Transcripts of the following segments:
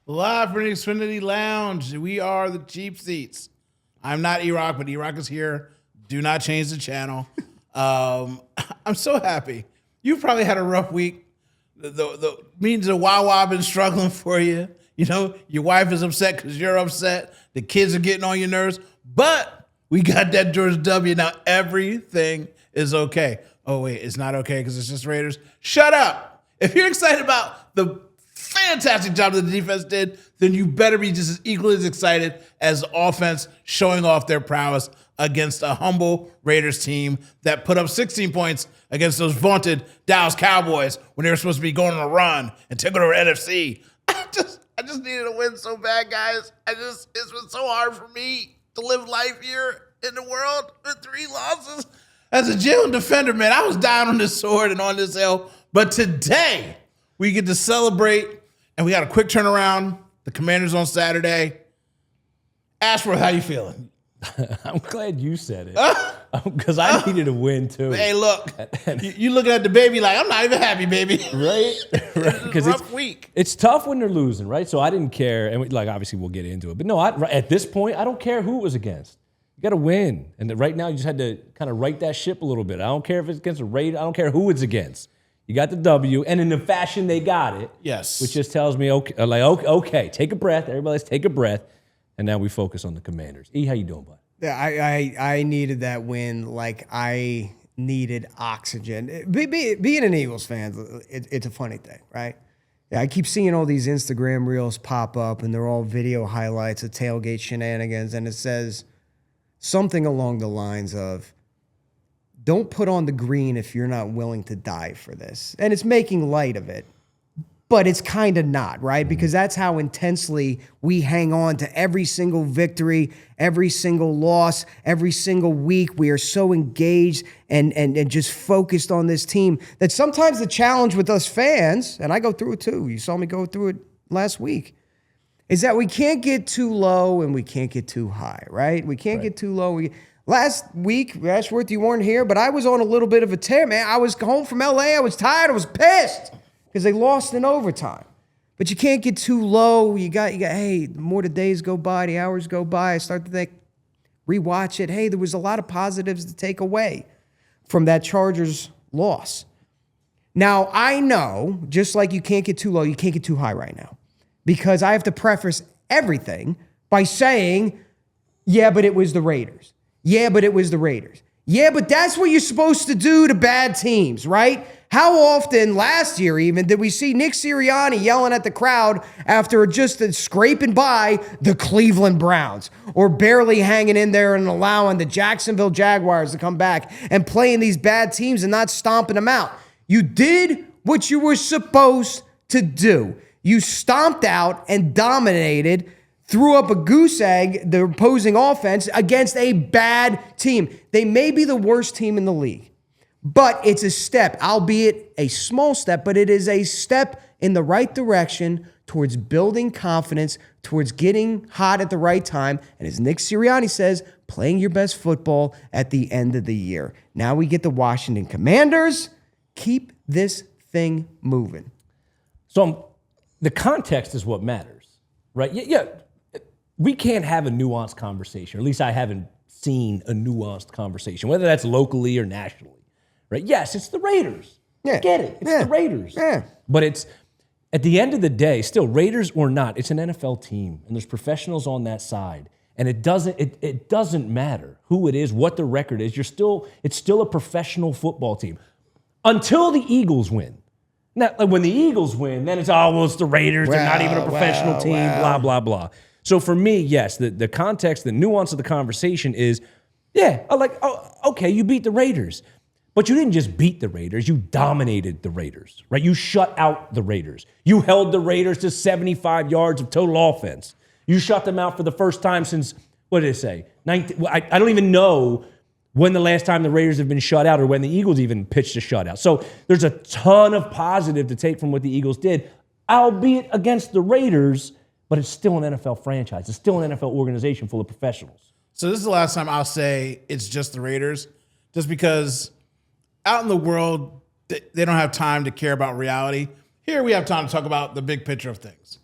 Live from the Xfinity Lounge, we are the Cheap Seats. I'm not E-Rock, but E-Rock is here. Do not change the channel. I'm so happy. You've probably had a rough week. The means of Wawa been struggling for you. You know, your wife is upset because you're upset. The kids are getting on your nerves. But we got that George W. Now everything is okay. Oh, wait, it's not okay because it's just Raiders. Shut up. If you're excited about the fantastic job that the defense did, then you better be just as equally as excited as the offense showing off their prowess against a humble Raiders team that put up 16 points against those vaunted Dallas Cowboys when they were supposed to be going on a run and took over NFC. I just needed a win so bad, guys. It's been so hard for me to live life here in the world with 3 losses. As a Jalen defender, man, I was dying on this sword and on this hill. But today, we get to celebrate, and we got a quick turnaround. The Commanders on Saturday. Ashworth, how you feeling? I'm glad you said it, because I needed a win too. Hey, look, you looking at the baby like, I'm not even happy, baby. Right? Because it's a rough week. It's tough when they're losing, right? So I didn't care, and obviously we'll get into it. But no, at this point, I don't care who it was against. You got to win, and right now you just had to kind of right that ship a little bit. I don't care if it's against a Raid. I don't care who it's against. You got the W, and in the fashion they got it. Yes. Which just tells me, okay, take a breath. Everybody, let's take a breath, and now we focus on the Commanders. E, how you doing, bud? Yeah, I needed that win like I needed oxygen. Being an Eagles fan, it's a funny thing, right? Yeah, I keep seeing all these Instagram reels pop up, and they're all video highlights of tailgate shenanigans, and it says something along the lines of, don't put on the green if you're not willing to die for this. And it's making light of it, but it's kind of not, right? Because that's how intensely we hang on to every single victory, every single loss, every single week. We are so engaged and just focused on this team that sometimes the challenge with us fans, and I go through it too, you saw me go through it last week, is that we can't get too low and we can't get too high, right? We can't get too low. Last week, Ashworth, you weren't here, but I was on a little bit of a tear, man. I was home from L.A. I was tired. I was pissed because they lost in overtime. But you can't get too low. You got. Hey, the more the days go by, the hours go by, I start to think, rewatch it. Hey, there was a lot of positives to take away from that Chargers loss. Now, I know, just like you can't get too low, you can't get too high right now, because I have to preface everything by saying, yeah, but it was the Raiders. Yeah, but it was the Raiders. Yeah, but that's what you're supposed to do to bad teams, right? How often last year even did we see Nick Sirianni yelling at the crowd after just scraping by the Cleveland Browns, or barely hanging in there and allowing the Jacksonville Jaguars to come back and playing these bad teams and not stomping them out? You did what you were supposed to do. You stomped out and dominated, threw up a goose egg, the opposing offense, against a bad team. They may be the worst team in the league, but it's a step, albeit a small step, but it is a step in the right direction towards building confidence, towards getting hot at the right time, and as Nick Sirianni says, playing your best football at the end of the year. Now we get the Washington Commanders. Keep this thing moving. So the context is what matters, right? Yeah. We can't have a nuanced conversation, or at least I haven't seen a nuanced conversation, whether that's locally or nationally, right? Yes, it's the Raiders. Yeah. Get it. It's the Raiders. Yeah. But it's, at the end of the day, still, Raiders or not, it's an NFL team, and there's professionals on that side. And it doesn't matter who it is, what the record is. It's still a professional football team until the Eagles win. Now, when the Eagles win, then it's the Raiders. They're not even a professional team, blah, blah, blah. So for me, yes, the context, the nuance of the conversation is, yeah, okay, you beat the Raiders. But you didn't just beat the Raiders, you dominated the Raiders, right? You shut out the Raiders. You held the Raiders to 75 yards of total offense. You shut them out for the first time since, what did it say? I don't even know when the last time the Raiders have been shut out or when the Eagles even pitched a shutout. So there's a ton of positive to take from what the Eagles did, albeit against the Raiders, but it's still an NFL franchise. It's still an NFL organization full of professionals. So this is the last time I'll say it's just the Raiders, just because out in the world, they don't have time to care about reality. Here we have time to talk about the big picture of things.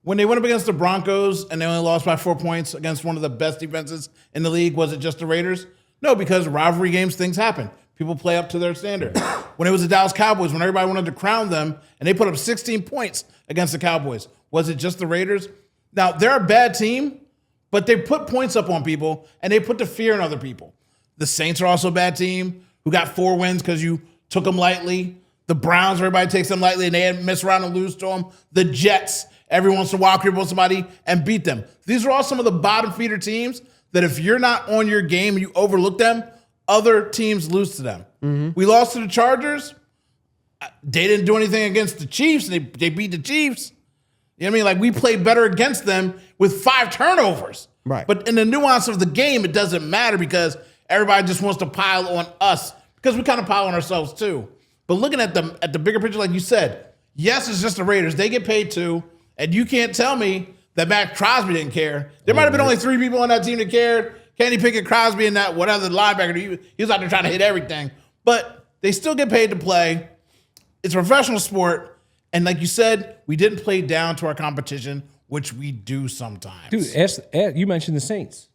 When they went up against the Broncos and they only lost by 4 points against one of the best defenses in the league, was it just the Raiders? No, because rivalry games, things happen. People play up to their standard. When it was the Dallas Cowboys, when everybody wanted to crown them, and they put up 16 points against the Cowboys, was it just the Raiders? Now, they're a bad team, but they put points up on people, and they put the fear in other people. The Saints are also a bad team who got 4 wins because you took them lightly. The Browns, everybody takes them lightly, and they had mess around and lose to them. The Jets, every once in a while, cripple somebody and beat them. These are all some of the bottom feeder teams that if you're not on your game and you overlook them, other teams lose to them. Mm-hmm. We lost to the Chargers. They didn't do anything against the Chiefs. They beat the Chiefs. You know what I mean? Like, we played better against them with 5 turnovers. Right. But in the nuance of the game, it doesn't matter because everybody just wants to pile on us because we kind of pile on ourselves too. But looking at the bigger picture, like you said, yes, it's just the Raiders. They get paid too. And you can't tell me that Matt Crosby didn't care. There might have been only 3 people on that team that cared. Kenny Pickett, Crosby, and that whatever linebacker. He was out there trying to hit everything. But they still get paid to play. It's a professional sport. And like you said, we didn't play down to our competition, which we do sometimes. Dude, you mentioned the Saints.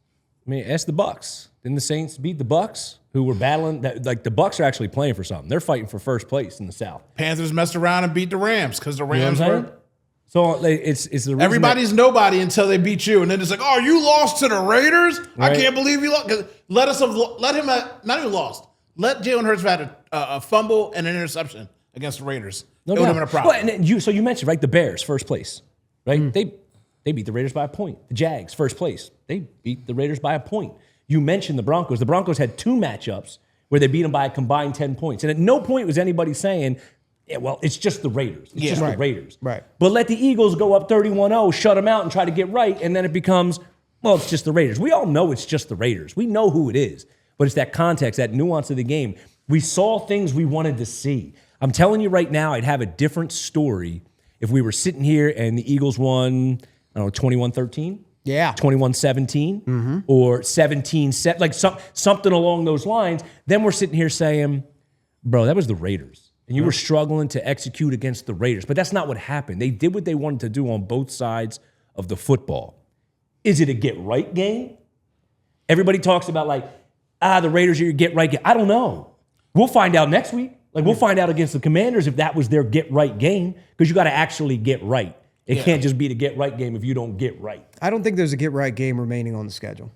I mean, ask the Bucks. Didn't the Saints beat the Bucks, who were battling? Like, the Bucks are actually playing for something. They're fighting for first place in the South. Panthers messed around and beat the Rams because the Rams were. So it's the reason everybody's nobody until they beat you, and then it's like, oh, you lost to the Raiders? Right. I can't believe you lost. Let him have not even lost. Let Jalen Hurts have had a fumble and an interception against the Raiders. No, it would have been a problem. Well, and so you mentioned, right, the Bears, first place, right? Mm. They beat the Raiders by a point. The Jags, first place. They beat the Raiders by a point. You mentioned the Broncos. The Broncos had 2 matchups where they beat them by a combined 10 points. And at no point was anybody saying, yeah, well, it's just the Raiders. It's just the Raiders. Right. But let the Eagles go up 31-0, shut them out, and try to get right, and then it becomes, well, it's just the Raiders. We all know it's just the Raiders. We know who it is. But it's that context, that nuance of the game. We saw things we wanted to see. I'm telling you right now, I'd have a different story if we were sitting here and the Eagles won, I don't know, 21-13? Yeah. 21-17? Or 17-7, like something along those lines. Then we're sitting here saying, bro, that was the Raiders. And you were struggling to execute against the Raiders. But that's not what happened. They did what they wanted to do on both sides of the football. Is it a get-right game? Everybody talks about, like, the Raiders are your get-right game. I don't know. We'll find out next week. Like, we'll find out against the Commanders if that was their get-right game, because you got to actually get right. It can't just be the get-right game if you don't get right. I don't think there's a get-right game remaining on the schedule.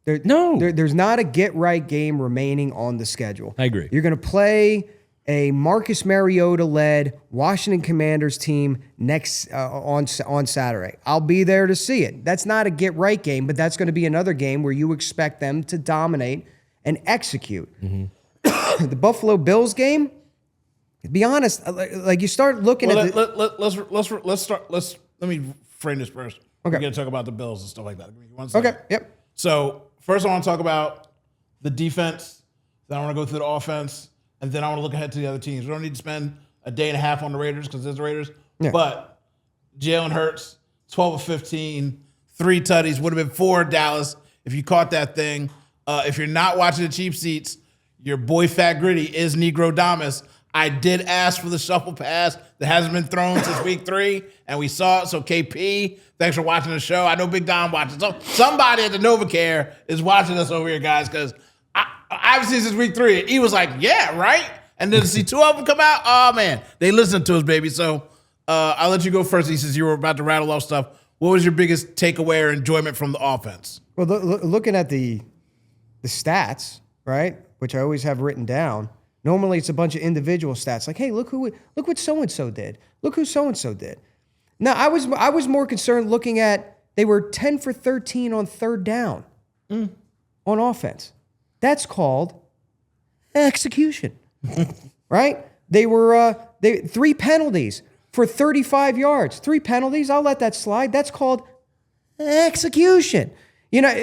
No. There's not a get-right game remaining on the schedule. I agree. You're going to play a Marcus Mariota-led Washington Commanders team next on Saturday. I'll be there to see it. That's not a get-right game, but that's going to be another game where you expect them to dominate and execute. Mm-hmm. The Buffalo Bills game, to be honest, like you start looking at let me frame this first. Okay. We're going to talk about the Bills and stuff like that. Okay, yep. So first I want to talk about the defense, then I want to go through the offense, and then I want to look ahead to the other teams. We don't need to spend a day and a half on the Raiders because it's the Raiders. Yeah. But Jalen Hurts, 12 of 15, 3 tutties, would have been 4 Dallas if you caught that thing. If you're not watching the cheap seats, your boy Fat Gritty is Negro Damas. I did ask for the shuffle pass that hasn't been thrown since week 3, and we saw it. So KP, thanks for watching the show. I know Big Dom watches. So somebody at the NovaCare is watching us over here, guys, because I haven't seen since week 3. He was like, yeah, right? And then to see 2 of them come out, oh, man. They listened to us, baby. So I'll let you go first, since you were about to rattle off stuff. What was your biggest takeaway or enjoyment from the offense? Well, looking at the stats, right, which I always have written down, normally it's a bunch of individual stats. Like, hey, look what so-and-so did. Look who so-and-so did. Now, I was more concerned looking at They were 10 for 13 on third down on offense. That's called execution, right? They were 3 penalties for 35 yards. 3 penalties, I'll let that slide. That's called execution. You know,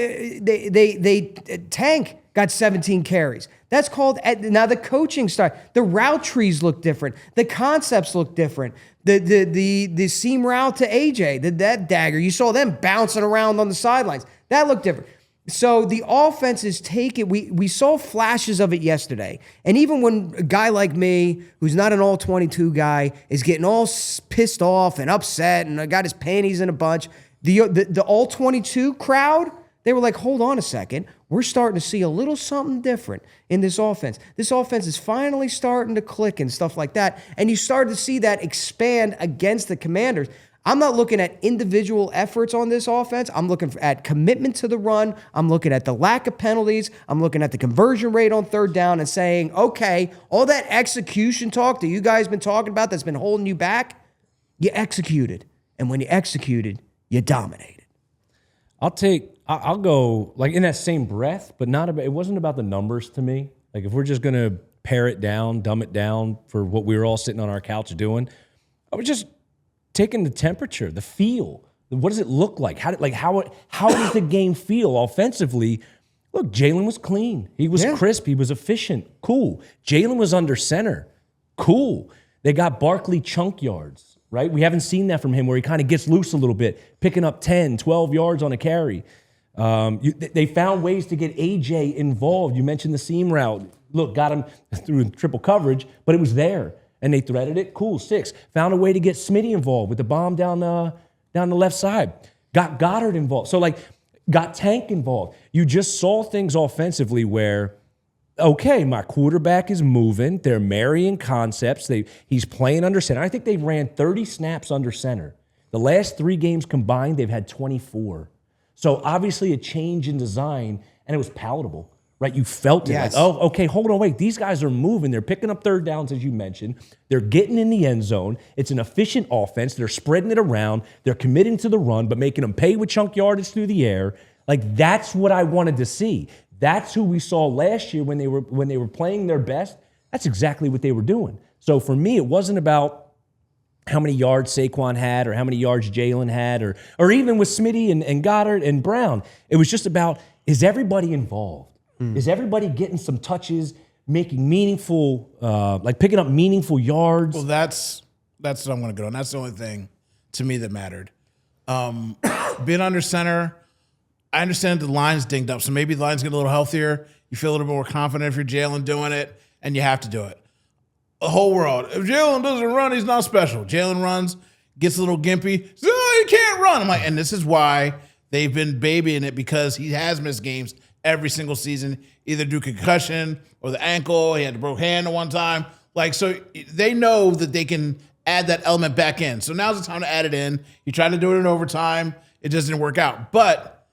Tank got 17 carries. That's called, now the coaching style. The route trees look different. The concepts look different. The seam route to AJ, that dagger, you saw them bouncing around on the sidelines. That looked different. So the offense is taking, we saw flashes of it yesterday. And even when a guy like me, who's not an all-22 guy, is getting all pissed off and upset and got his panties in a bunch, the all-22 crowd, they were like, hold on a second. We're starting to see a little something different in this offense. This offense is finally starting to click and stuff like that. And you started to see that expand against the Commanders. I'm not looking at individual efforts on this offense. I'm looking at commitment to the run. I'm looking at the lack of penalties. I'm looking at the conversion rate on third down and saying, okay, all that execution talk that you guys been talking about that's been holding you back, you executed. And when you executed, you dominated. I'll go like in that same breath, but it wasn't about the numbers to me. Like if we're just going to pare it down, dumb it down for what we were all sitting on our couch doing, I was just taking the temperature, the feel. What does it look like? How does the game feel offensively? Look, Jalen was clean. He was crisp. He was efficient. Cool. Jalen was under center. Cool. They got Barkley chunk yards, right? We haven't seen that from him where he kind of gets loose a little bit, picking up 10, 12 yards on a carry. They found ways to get AJ involved. You mentioned the seam route. Look, got him through triple coverage, but it was there. And they threaded it. Cool, 6. Found a way to get Smitty involved with the bomb down the left side. Got Goddard involved. So, got Tank involved. You just saw things offensively where, okay, my quarterback is moving. They're marrying concepts. He's playing under center. I think they ran 30 snaps under center. The last 3 games combined, they've had 24. So, obviously, a change in design, and it was palatable. Right, you felt it. Yes. Like, oh, okay, hold on, wait. These guys are moving. They're picking up third downs, as you mentioned. They're getting in the end zone. It's an efficient offense. They're spreading it around. They're committing to the run, but making them pay with chunk yardage through the air. Like that's what I wanted to see. That's who we saw last year when they were playing their best. That's exactly what they were doing. So for me, it wasn't about how many yards Saquon had or how many yards Jalen had or even with Smitty and Goddard and Brown. It was just about, is everybody involved? Is everybody getting some touches, making meaningful, picking up meaningful yards? Well, that's what I'm going to go on. That's the only thing to me that mattered. Being under center, I understand the line's dinged up, so maybe the line's getting a little healthier. You feel a little bit more confident if you're Jalen doing it, and you have to do it. The whole world. If Jalen doesn't run, he's not special. Jalen runs, gets a little gimpy. Oh, he can't run. I'm like, and this is why they've been babying it because he has missed games every single season, either due to concussion or the ankle. He had a broke hand at one time. So they know that they can add that element back in. So now's the time to add it in. He tried to do it in overtime. It just didn't work out. But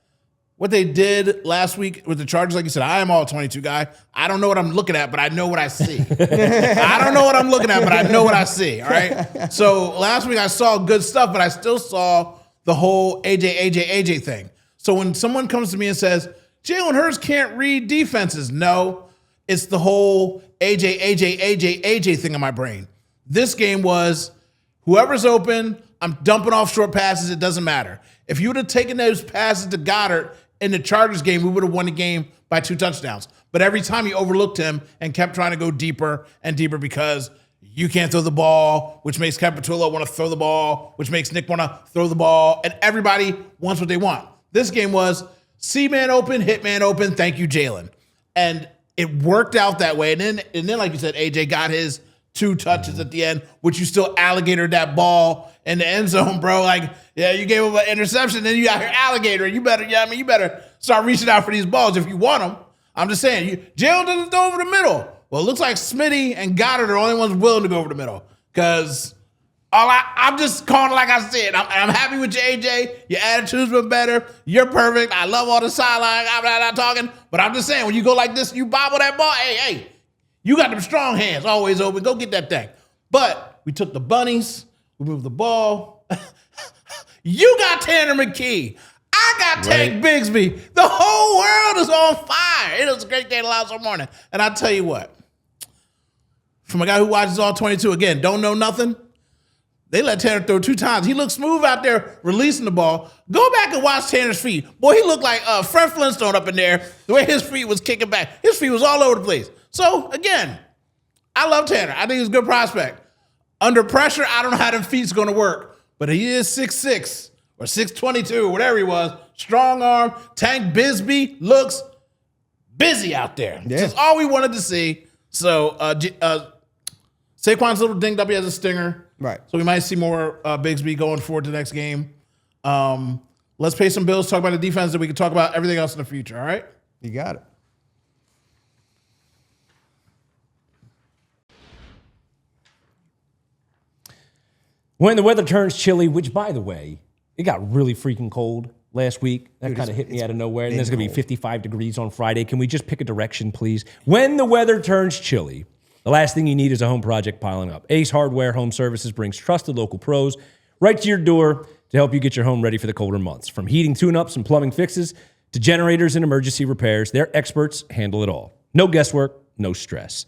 what they did last week with the Chargers, like you said, I am all 22 guy. I don't know what I'm looking at, but I know what I see. I don't know what I'm looking at, but I know what I see. All right. So last week I saw good stuff, but I still saw the whole AJ thing. So when someone comes to me and says, Jalen Hurts can't read defenses. No, it's the whole AJ thing in my brain. This game was whoever's open, I'm dumping off short passes. It doesn't matter. If you would have taken those passes to Goddard in the Chargers game, we would have won the game by 2 touchdowns. But every time he overlooked him and kept trying to go deeper and deeper because you can't throw the ball, which makes Capitolo want to throw the ball, which makes Nick want to throw the ball, and everybody wants what they want. This game was C-man open, hit-man open, thank you, Jalen. And it worked out that way. And then, like you said, AJ got his 2 touches at the end, which you still alligatored that ball in the end zone, bro. You gave him an interception, then you got your alligator. You better start reaching out for these balls if you want them. I'm just saying, Jalen doesn't throw over the middle. Well, it looks like Smitty and Goddard are the only ones willing to go over the middle because I'm just calling it like I said. I'm happy with your AJ. Your attitude's been better. You're perfect. I love all the sideline. I'm not talking. But I'm just saying, when you go like this, you bobble that ball. Hey, you got them strong hands always open. Go get that thing. But we took the bunnies. We moved the ball. You got Tanner McKee. I got Tank Bigsby. The whole world is on fire. It was a great day to Alonzo morning. And I'll tell you what, from a guy who watches all 22, again, don't know nothing, they let Tanner throw 2 times. He looked smooth out there releasing the ball. Go back and watch Tanner's feet. Boy, he looked like Fred Flintstone up in there, the way his feet was kicking back. His feet was all over the place. So, again, I love Tanner. I think he's a good prospect. Under pressure, I don't know how them feet's going to work. But he is 6'6", or 6'22", whatever he was. Strong arm. Tank Bigsby looks busy out there. Yeah. That's all we wanted to see. So, Saquon's a little dinged up. He has a stinger. Right. So we might see more Bigsby going forward to the next game. Let's pay some bills, talk about the defense, and we can talk about everything else in the future, all right? You got it. When the weather turns chilly, which, by the way, it got really freaking cold last week. That kind of hit me out of nowhere. And there's going to be 55 degrees on Friday. Can we just pick a direction, please? When the weather turns chilly, the last thing you need is a home project piling up. Ace Hardware Home Services brings trusted local pros right to your door to help you get your home ready for the colder months. From heating tune-ups and plumbing fixes to generators and emergency repairs, their experts handle it all. No guesswork, no stress.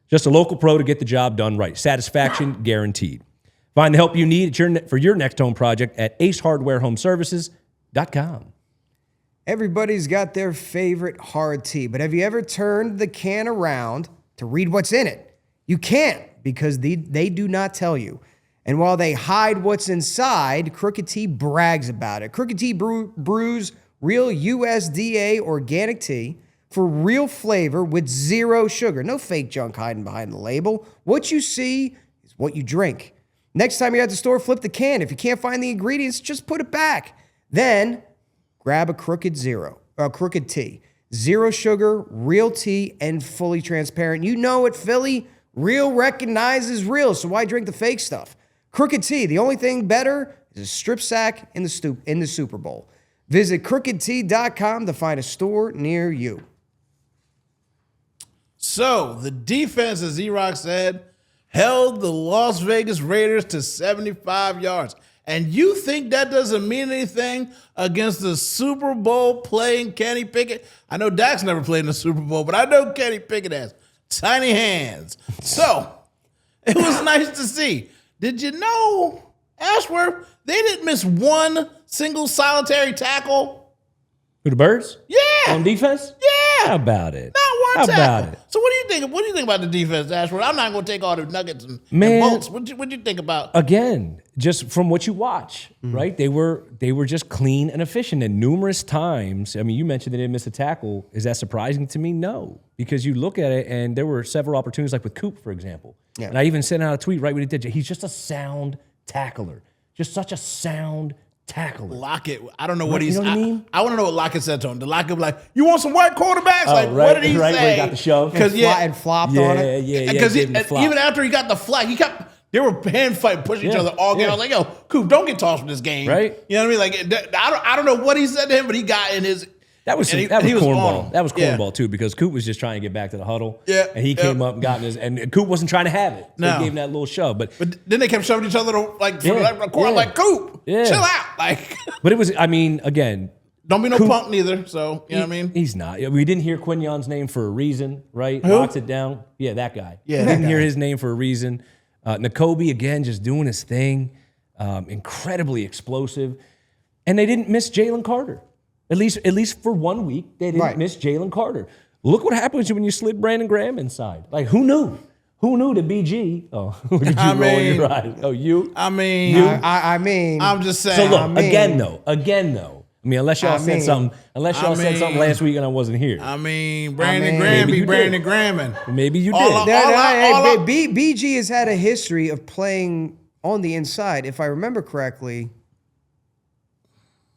Just a local pro to get the job done right. Satisfaction guaranteed. Find the help you need for your next home project at acehardwarehomeservices.com. Everybody's got their favorite hard tea, but have you ever turned the can around to read what's in it? You can't, because they do not tell you. And while they hide what's inside, Crooked Tea brags about it. Crooked Tea brews real USDA organic tea for real flavor with 0 sugar. No fake junk hiding behind the label. What you see is what you drink. Next time you're at the store, flip the can. If you can't find the ingredients, just put it back. Then grab a Crooked Tea. 0 sugar, real tea, and fully transparent. You know it, Philly. Real recognizes real, so why drink the fake stuff? Crooked Tea, the only thing better is a strip sack in the Super Bowl. Visit crookedtea.com to find a store near you. So, the defense, as E-Rock said, held the Las Vegas Raiders to 75 yards. And you think that doesn't mean anything against the Super Bowl playing Kenny Pickett? I know Dak's never played in the Super Bowl, but I know Kenny Pickett has tiny hands. So, it was nice to see. Did you know, Ashworth, they didn't miss one single solitary tackle? Who, the Birds? Yeah. On defense? Yeah. How about it? Not one How tackle. about it? So what do you think? What do you think about the defense, Ashworth? I'm not going to take all the nuggets and bolts. What do you think about? Again, just from what you watch, right? They were just clean and efficient. And numerous times, I mean, you mentioned they didn't miss a tackle. Is that surprising to me? No, because you look at it, and there were several opportunities, like with Coop, for example. Yeah. And I even sent out a tweet right when he did. He's just a sound tackler, just such a sound tackler. Lockett, I don't know what he's. You know what I mean? I want to know what Lockett said to him. Did Lockett be like, "You want some white quarterbacks?" Oh, like, right, what did he right, say? where he got the shove. Because and flopped on it. Yeah. Because even after he got the flag, he kept. They were hand fighting, pushing each other all game. I was like, "Yo, Coop, don't get tossed from this game." Right? You know what I mean? Like, I don't know what he said to him, but he got in his. That was cornball. That was cornball too, because Coop was just trying to get back to the huddle. Yeah, and he came up and got in his, and Coop wasn't trying to have it. So he gave him that little shove, but then they kept shoving each other like from the court. Like, Coop, chill out. Like, but it was. I mean, again, don't be no punk neither. So you know what I mean? He's not. We didn't hear Quignon's name for a reason, right? Who? Locks it down. Yeah, that guy. Yeah, we didn't hear his name for a reason. Nakobe again, just doing his thing, incredibly explosive, and they didn't miss Jalen Carter. At least for 1 week, they didn't miss Jalen Carter. Look what happens when you slid Brandon Graham inside. Like, who knew? Who knew that BG? Oh, look at you rolling your eyes. Oh, you? I mean, I'm just saying. So look, again though. I mean, unless y'all said something last week and I wasn't here. I mean, Brandon Graham be Brandon Grahaming. Maybe you did. BG has had a history of playing on the inside. If I remember correctly,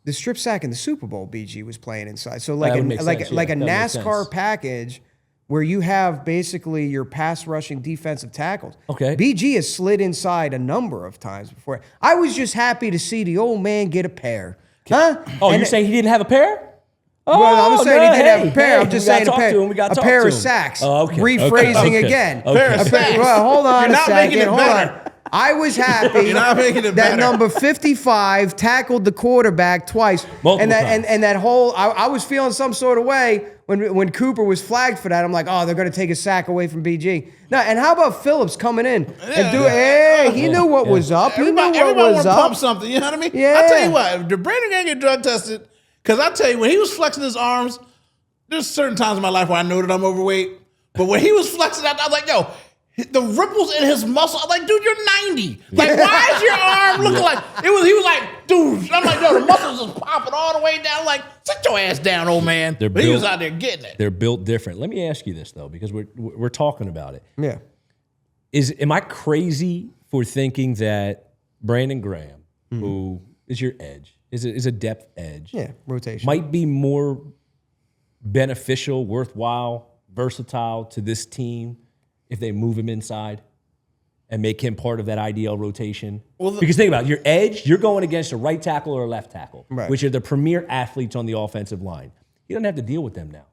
the strip sack in the Super Bowl, BG was playing inside. So like a NASCAR package where you have basically your pass rushing defensive tackles. Okay. BG has slid inside a number of times before. I was just happy to see the old man get a pair. Huh? Oh, you're saying he didn't have a pair? Oh, well, I'm saying he didn't have a pair. I'm just saying a pair of sacks. Oh, okay. Rephrasing again. Pair of sacks. Well, hold on a second. Hold on. I was happy You're not making it that better. number 55 tackled the quarterback twice. Multiple and that times. and that whole I was feeling some sort of way when Cooper was flagged for that. I'm like, oh, they're going to take a sack away from BG. Now, and how about Phillips coming in and do hey, he knew what was up. He knew what Everybody was want to pump up. something. You know what I mean? Yeah. I tell you what, if the Brandon gang get drug tested, because I tell you, when he was flexing his arms, there's certain times in my life where I know that I'm overweight. But when he was flexing that, I was like, yo, the ripples in his muscle. I'm like, dude, you're 90. Like, why is your arm looking like it was? He was like, dude. I'm like, yo, the muscles is popping all the way down. I'm like, sit your ass down, old man. They're But he was built- out there getting it. They're built different. Let me ask you this though, because we're talking about it. Yeah. Am I crazy for thinking that Brandon Graham, who is your edge, is a depth edge, Yeah, rotation. might be more beneficial, worthwhile, versatile to this team if they move him inside and make him part of that IDL rotation? Because think about it, your edge, you're going against a right tackle or a left tackle, Right. which are the premier athletes on the offensive line. He doesn't have to deal with them now.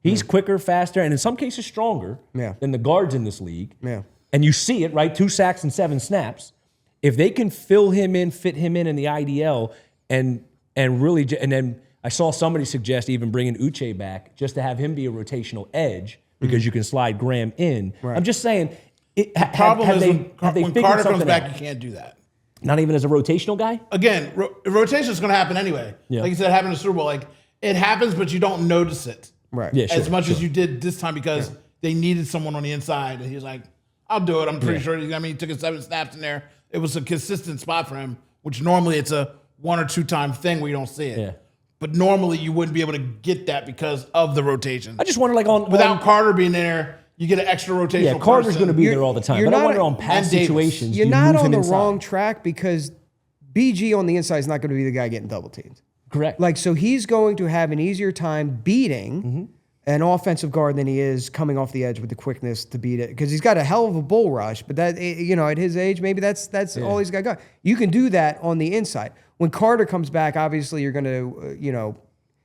He's quicker, faster, and in some cases stronger Yeah. than the guards in this league. Yeah. And you see it, right? 2 sacks and 7 snaps. If they can fill him in, fit him in the IDL, and really, and then I saw somebody suggest even bringing Uche back just to have him be a rotational edge because you can slide Graham in. Right. I'm just saying, Problem is have they when figured Carter comes something back, out? you can't do that. Not even as a rotational guy? Again, rotation is going to happen anyway. Yeah. Like you said, happened in the Super Bowl. Like it happens, but you don't notice it Right. Yeah, sure, as much sure. as you did this time because they needed someone on the inside, and he was like, "I'll do it." I'm pretty sure. I mean, he took his 7 snaps in there. It was a consistent spot for him, which normally it's a 1 or 2 time thing where you don't see it. Yeah. But normally you wouldn't be able to get that because of the rotation. I just wonder, like, Without Carter being there, you get an extra rotational. yeah, Carter's person. going to be there all the time. you're But I not wonder a- on past and Davis. situations, You're do you not move on him the inside? wrong track because BG on the inside is not going to be the guy getting double teamed. Correct. Like, so he's going to have an easier time beating an offensive guard than he is coming off the edge with the quickness to beat it. Because he's got a hell of a bull rush, but that, you know, at his age, maybe that's all he's got. You can do that on the inside. When Carter comes back, obviously you're going to, you know,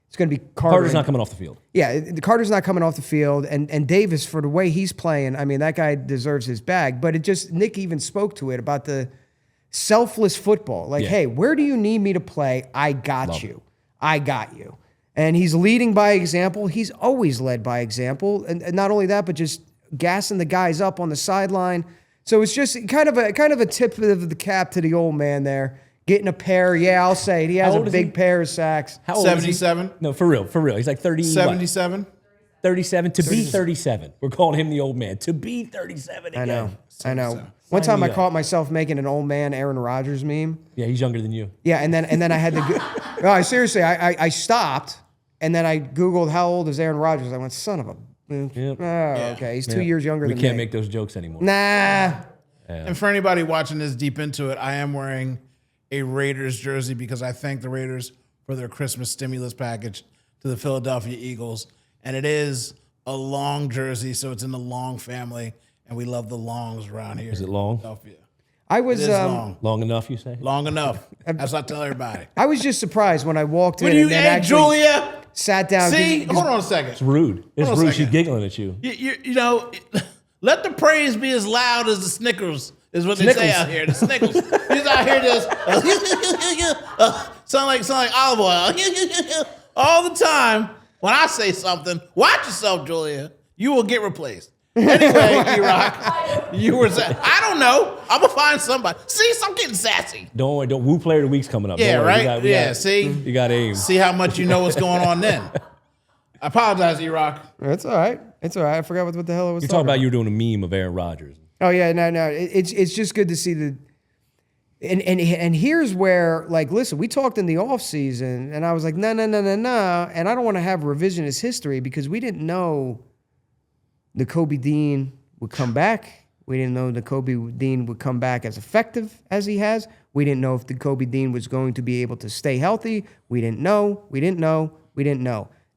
it's going to be Carter. Carter's not coming off the field. Yeah, the Carter's not coming off the field, and Davis, for the way he's playing, I mean, that guy deserves his bag. But it just, Nick even spoke to it about the selfless football. Like, Yeah. hey, where do you need me to play? I got you. I got you. And he's leading by example. He's always led by example, and not only that, but just gassing the guys up on the sideline. So it's just kind of a tip of the cap to the old man there. Getting a pair, yeah, I'll say it. He has How a old is big he? pair of sacks. How old is he? 77, No, for real. He's like 30. 77. 37 to be 37. We're calling him the old man. To be 37 again. I know. So, One time me I up. caught myself making an old man Aaron Rodgers meme. Yeah, he's younger than you. Yeah, and then I had to go. No, seriously, I stopped and then I Googled how old is Aaron Rodgers. I went, son of a. Yep. Oh, okay. He's 2 years younger We than can't me. make those jokes anymore. Nah. And for anybody watching this deep into it, I am wearing a Raiders jersey because I thank the Raiders for their Christmas stimulus package to the Philadelphia Eagles. And it is a long jersey, so it's in the Long family, and we love the Longs around here. Is it long? Philadelphia. I It was is long. Long enough, you say? Long enough. That's what I tell everybody. I was just surprised when I walked in What do you, and then hey, actually Julia? sat down. See, 'cause- hold on a second. It's rude. It's Hold on a rude. She's second. giggling at you. You know, let the praise be as loud as the Snickers is what they say Snickles. out here. The Snickers. He's out here just sound like olive oil all the time. When I say something, watch yourself, Julia. You will get replaced. Anyway, E-Rock, you were saying, I don't know. I'm going to find somebody. See, I'm getting sassy. Don't worry. Woo Player of the Week's coming up. Yeah, Don't worry. right? We got- See? You got aim. See how much you know what's going on then. I apologize, E-Rock. It's all right. It's all right. I forgot what the hell I was You're talking talking about you were doing a meme of Aaron Rodgers. Oh yeah, no. It's just good to see the. And here's where, like, listen, we talked in the off season, and I was like, no, and I don't want to have revisionist history because we didn't know the Kobe Dean would come back. We didn't know the Kobe Dean would come back as effective as he has. We didn't know if the Kobe Dean was going to be able to stay healthy. We didn't know.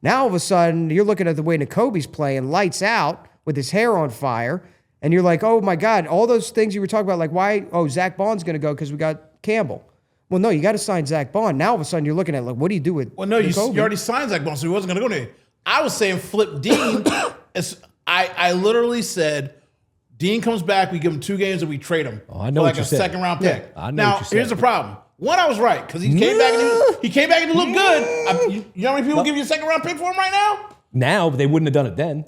Now all of a sudden, you're looking at the way Nakobe's playing, lights out with his hair on fire. And you're like, oh my God, all those things you were talking about, like why, Zach Bond's going to go because we got Campbell. Well, no, you got to sign Zach Bond. Now all of a sudden you're looking at, like, what do you do with Well, no, you Nakobe? already signed Zach Bond, so he wasn't going to go there. I was saying flip Dean. I literally said, Dean comes back, we give him 2 games, and we trade him I know for what like you a said. second-round pick. I know now, what you said. here's the problem. One, I was right because he came back and he looked good. You know how many people give you a second-round pick for him right now? Now, but they wouldn't have done it then.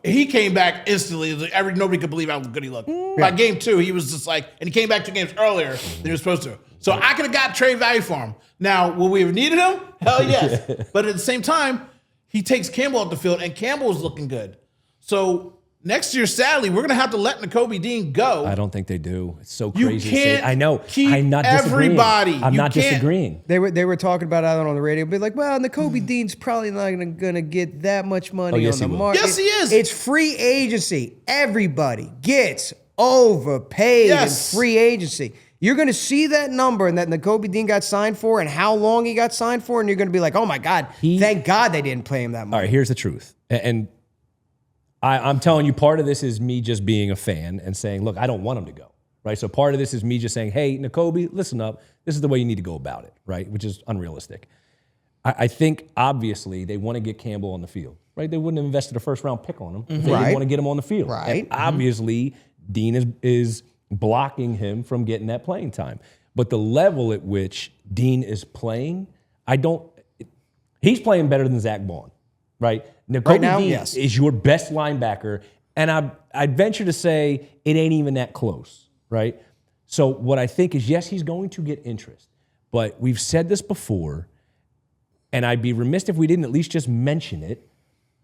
He came back instantly. Nobody could believe how good he looked. By game 2, he was just like, and he came back 2 games earlier than he was supposed to. So I could have got trade value for him. Now, will we have needed him? Hell yes. But at the same time, he takes Campbell off the field, and Campbell is looking good. So next year, sadly, we're going to have to let Nakobe Dean go. I don't think they do. It's so You crazy to say. can't I know. keep I'm not disagreeing. everybody. I'm You not can't- disagreeing. They were talking about it on the radio, be like, well, Nakobe Dean's probably not gonna get that much money yes, on he the will. market. Yes, he is. It's free agency. Everybody gets overpaid Yes. in free agency. You're gonna see that number and that Nakobe Dean got signed for and how long he got signed for, and you're gonna be like, oh my God, thank God they didn't pay him that All money. right, here's the truth. And I'm telling you, part of this is me just being a fan and saying, look, I don't want him to go, right? So part of this is me just saying, hey, Nakobe, listen up. This is the way you need to go about it, right? Which is unrealistic. I think, obviously, they want to get Campbell on the field, right? They wouldn't have invested a first-round pick on him if they didn't want to get him on the field. Right. And obviously, Dean is blocking him from getting that playing time. But the level at which Dean is playing, he's playing better than Zach Bond, right? Nakobe Right now, Dean yes. is your best linebacker, and I'd venture to say it ain't even that close, right? So what I think is, yes, he's going to get interest, but we've said this before, and I'd be remiss if we didn't at least just mention it.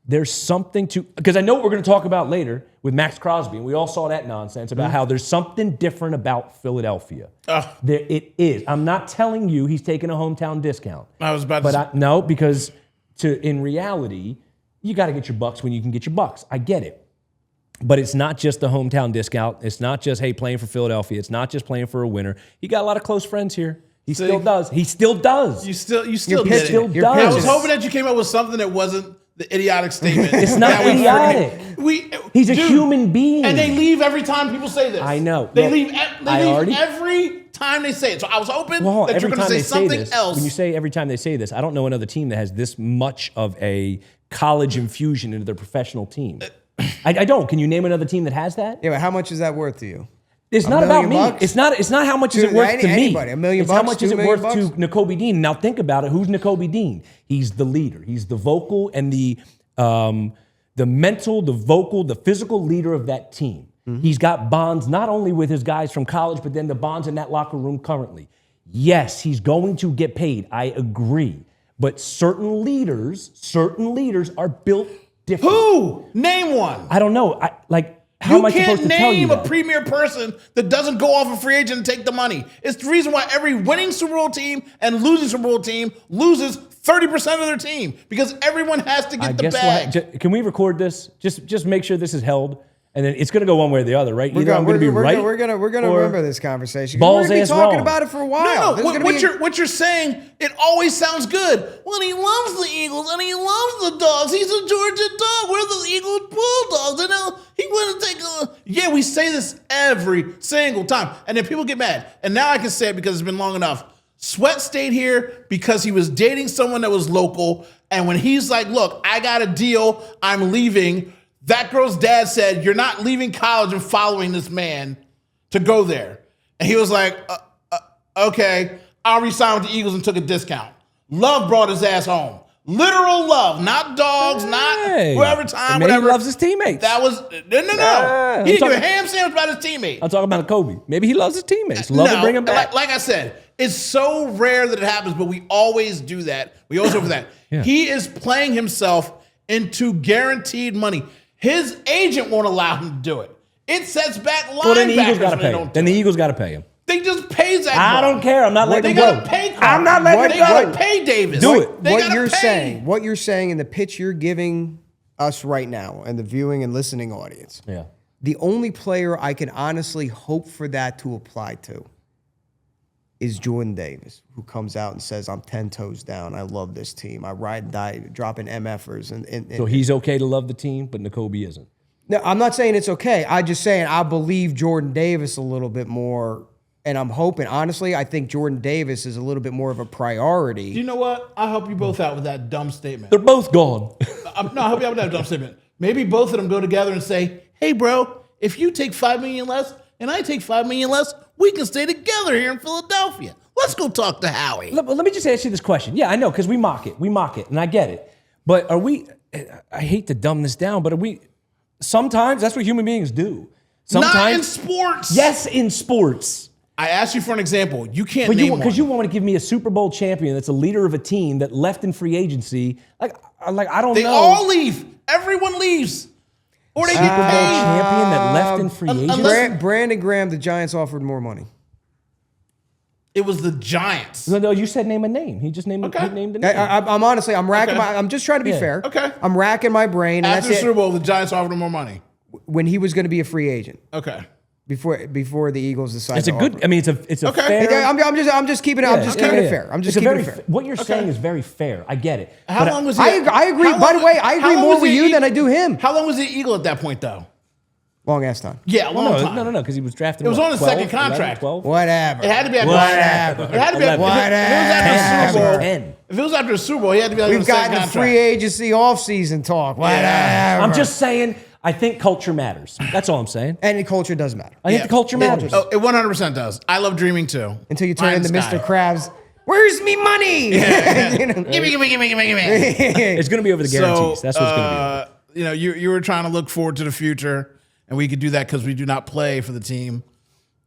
There's something to, because I know what we're going to talk about later with Max Crosby, and we all saw that nonsense about how there's something different about Philadelphia. There it is. I'm not telling you he's taking a hometown discount. I was about to No, because in reality, you got to get your bucks when you can get your bucks. I get it. But it's not just the hometown discount. It's not just, hey, playing for Philadelphia. It's not just playing for a winner. He got a lot of close friends here. He still does. He still does. You still You're did pitching it. Still it. You're does. I pitching was it. hoping that you came up with something that wasn't the idiotic statement. It's not that we idiotic. forget. He's a human being. And they leave every time people say this. I know. They Look, leave I already- every time they say it. So I was hoping Well, that you're every going to time say they say something this, else. when you say every time they say this, I don't know another team that has this much of a college infusion into their professional team. I don't. Can you name another team that has that? Yeah, but how much is that worth to you? It's not about me. $1 million? It's not how much is it To worth to me. anybody. $1 million? It's how much is $2 it worth million? to Nakobe Dean. Now think about it. Who's Nakobe Dean? He's the leader. He's the vocal and the mental, the vocal, the physical leader of that team. He's got bonds not only with his guys from college, but then the bonds in that locker room currently. Yes, he's going to get paid. I agree. But certain leaders are built different. Who? Name one. I don't know. How am I supposed to tell you name a that? premier person that doesn't go off a free agent and take the money. It's the reason why every winning Super Bowl team and losing Super Bowl team loses 30% of their team because everyone has to get the bag. Can we record this? Just make sure this is held, and then it's going to go one way or the other, right? Either I'm going to be right. We're gonna or remember this conversation. balls We're gonna be ass talking wrong. about it for a while. No, what you're saying, it always sounds good. Well, he loves the Eagles and he loves the Dogs. He's a Georgia dog. We're the Eagles Bulldogs. And now he want to take a... Yeah, we say this every single time. And then people get mad. And now I can say it because it's been long enough. Sweat stayed here because he was dating someone that was local. And when he's like, look, I got a deal. I'm leaving. That girl's dad said, you're not leaving college and following this man to go there. And he was like, okay, I'll resign with the Eagles and took a discount. Love brought his ass home. Literal love, not dogs, not whoever time, Maybe whatever. he loves his teammates. That was, no. He didn't give a ham sandwich about his teammate. I'm talking about Kobe. Maybe he loves his teammates. Love to bring him back. Like I said, it's so rare that it happens, but we always do that. We always go for that. Yeah. He is playing himself into guaranteed money. His agent won't allow him to do it. It sets back linebackers Well, then the Eagles got to when they pay. don't Then do the it. Eagles got to pay him. They just pay Zach. I don't care. I'm not letting They him go. gotta pay Carter. I'm not letting They him go. gotta pay Davis. Do it. They What gotta you're pay. saying, what you're saying, and the pitch you're giving us right now, and the viewing and listening audience. Yeah. The only player I can honestly hope for that to apply to is Jordan Davis, who comes out and says, I'm 10 toes down. I love this team. I ride and die, dropping MFers. And So he's okay to love the team, but Nakobe isn't. No, I'm not saying it's okay. I'm just saying I believe Jordan Davis a little bit more, and I'm hoping, honestly, I think Jordan Davis is a little bit more of a priority. Do you know what? I'll help you both out with that dumb statement. They're both gone. No, I'll help you out with that dumb statement. Maybe both of them go together and say, hey, bro, if you take $5 million less and I take $5 million less, we can stay together here in Philadelphia. Let's go talk to Howie. Let me just ask you this question. Yeah, I know, because we mock it, and I get it. But are we? I hate to dumb this down, but are we? Sometimes that's what human beings do. Sometimes, not in sports. Yes, in sports. I asked you for an example. You can't But name because one. you want to give me a Super Bowl champion that's a leader of a team that left in free agency. Like I don't They know. all leave. Everyone leaves. Or they Super get Bowl paid. champion that left in free agency. Brandon Graham, the Giants offered more money. It was the Giants. No, you said name a name. He just named, Okay. he named a name. I'm honestly, I'm racking Okay. I'm just trying to be fair. Okay. I'm racking my brain. And After the that's Super it. Bowl, the Giants offered him more money. When he was going to be a free agent Okay. before the Eagles decided. It's a to good. offer. I mean, it's a Okay. fair. I'm just keeping it. I'm just keeping it fair. I'm just It's a keeping very it fair. What you're saying is very fair. I get it. How But long was he? I agree. how By the long- way, I how agree long more was with he you at than I do him. How long was he at Eagle at that point, though? Long ass time. Yeah, a long time. No, because he was drafted. It was what, on his 12, second contract. 11, 12? Whatever. It had to be after Whatever. It had to be after, if it was after the Super Bowl. 10. If it was after the Super Bowl, he had to be on We've the second gotten the contract. free agency offseason talk. Whatever. I'm just saying. I think culture matters. That's all I'm saying. And the culture does matter. I think the culture matters. Oh, it 100% does. I love dreaming too. Until you turn Pie in into the Mr. sky. Krabs. Where's me money? You know? Gimme, gimme, gimme, gimme, gimme. It's going to be over the guarantees. That's what it's going to be. You know, you were trying to look forward to the future, and we could do that because we do not play for the team.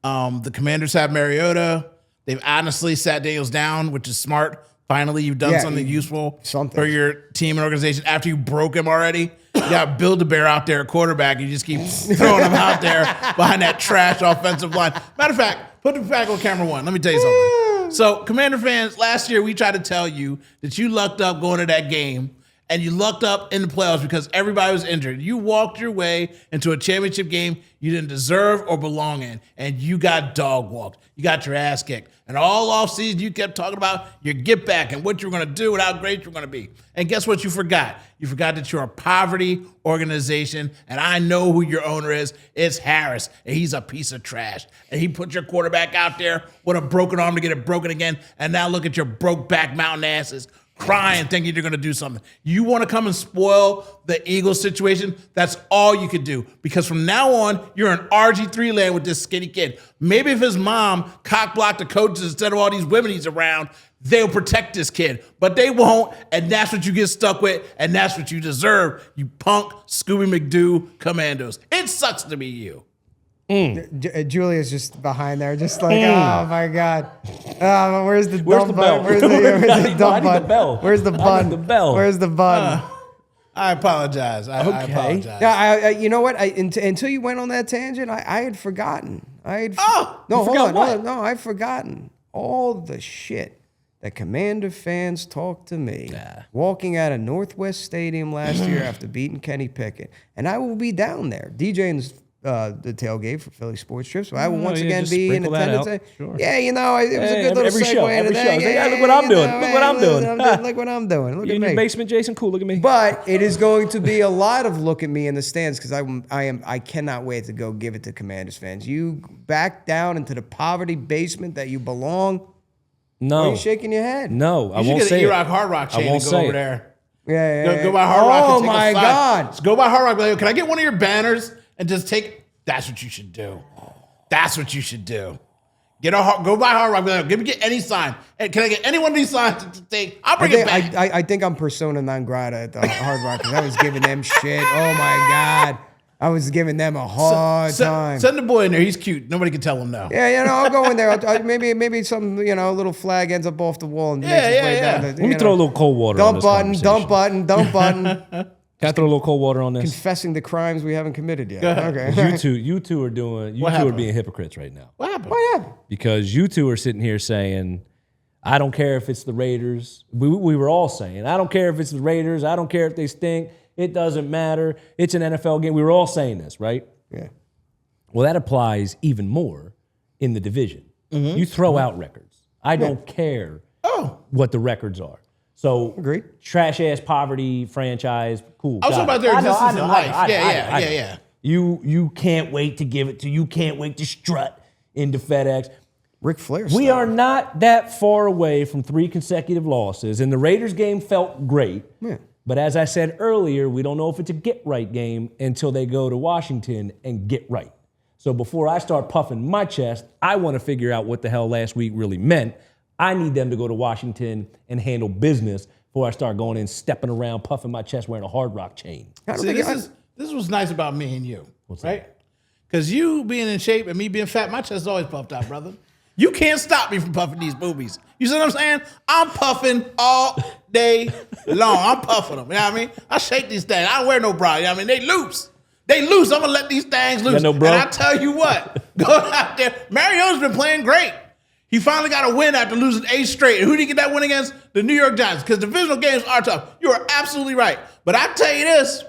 The Commanders have Mariota. They've honestly sat Daniels down, which is smart. Finally, you've done something useful for your team and organization after you broke him already. You got Build-A-Bear out there at quarterback. You just keep throwing him out there behind that trash offensive line. Matter of fact, put him back on camera one. Let me tell you something. So, Commander fans, last year we tried to tell you that you lucked up going to that game, and you lucked up in the playoffs because everybody was injured. You walked your way into a championship game you didn't deserve or belong in, and you got dog walked. You got your ass kicked. And all offseason, you kept talking about your get back and what you were going to do and how great you were going to be. And guess what you forgot? You forgot that you're a poverty organization, and I know who your owner is. It's Harris, and he's a piece of trash. And he put your quarterback out there with a broken arm to get it broken again, and now look at your broke back mountain asses crying, thinking you're going to do something. You want to come and spoil the Eagles situation? That's all you could do. Because from now on, you're in RG3 land with this skinny kid. Maybe if his mom cock-blocked the coaches instead of all these women he's around, they'll protect this kid. But they won't, and that's what you get stuck with, and that's what you deserve, you punk Scooby McDoo commandos. It sucks to be you. Julia's just behind there, just like, oh my God. Where's the Where's dump the button? bell? Where's the I need dump the button? bell. Where's the I button? need the bell. Where's the button? I apologize. I Okay. apologize. Yeah, you know what? Until you went on that tangent, I had forgotten. No, you hold forgot on. what? No, I'd forgotten all the shit that Commander fans talked to me walking out of Northwest Stadium last year after beating Kenny Pickett. And I will be down there DJing the tailgate for Philly Sports Trips. So I will once again just be in sprinkle that attendance. out. Sure. Yeah, you know, it was a good little every segue show, into every that. show. Hey, look what I'm doing. Look what I'm doing. Look what I'm doing. Look You at in me. your basement, Jason? Cool. Look at me. But it is going to be a lot of look at me in the stands because I cannot wait to go give it to Commanders fans. You back down into the poverty basement that you belong. Why are No. you shaking your head? No, I You won't should say get it. an E-Rock Hard Rock chain I won't and go say over it. there. Yeah. Go by Hard Rock. Oh and take my a slide. God! Just go by Hard Rock. Like, can I get one of your banners and just take? That's what you should do. That's what you should do. Go by Hard Rock. Give me any sign. And can I get any one of these signs to take? I'll bring it back. I think I'm persona non grata at the Hard Rock because I was giving them shit. Oh my God, I was giving them a hard time. Send the boy in there. He's cute. Nobody can tell him no. Yeah, you know, I'll go in there. Maybe some, a little flag ends up off the wall and makes its way down. Yeah. The, Let me throw a little cold water on dump this button, dump conversation. button, dump button. Can I throw a little cold water on this? Confessing the crimes we haven't committed yet. Okay. You two are doing. You two are happened? being hypocrites right now. What happened? What happened? Because you two are sitting here saying, I don't care if it's the Raiders. We were all saying, I don't care if it's the Raiders. I don't care if they stink. It doesn't matter. It's an NFL game. We were all saying this, right? Yeah. Well, that applies even more in the division. You throw out records. I don't care what the records are. So, Agreed. trash-ass poverty franchise, cool. I was talking got about their it. I know, existence in life. I know. Yeah. You can't wait to give it to. You can't wait to strut into FedEx. Ric Flair. We style. are not that far away from 3 consecutive losses, and the Raiders game felt great. Yeah. But as I said earlier, we don't know if it's a get-right game until they go to Washington and get right. So before I start puffing my chest, I want to figure out what the hell last week really meant. I need them to go to Washington and handle business before I start going in, stepping around, puffing my chest, wearing a Hard Rock chain. See, this was nice about me and you, What's right? Because you being in shape and me being fat, my chest is always puffed out, brother. You can't stop me from puffing these boobies. You see what I'm saying? I'm puffing all day long. I'm puffing them. You know what I mean? I shake these things. I don't wear no bra. You know what I mean? They loose. They loose. I'm going to let these things loose. No bra? And I tell you what, going out there, Mariota's been playing great. He finally got a win after losing 8 straight. And who did he get that win against? The New York Giants. Because divisional games are tough. You are absolutely right. But I tell you this,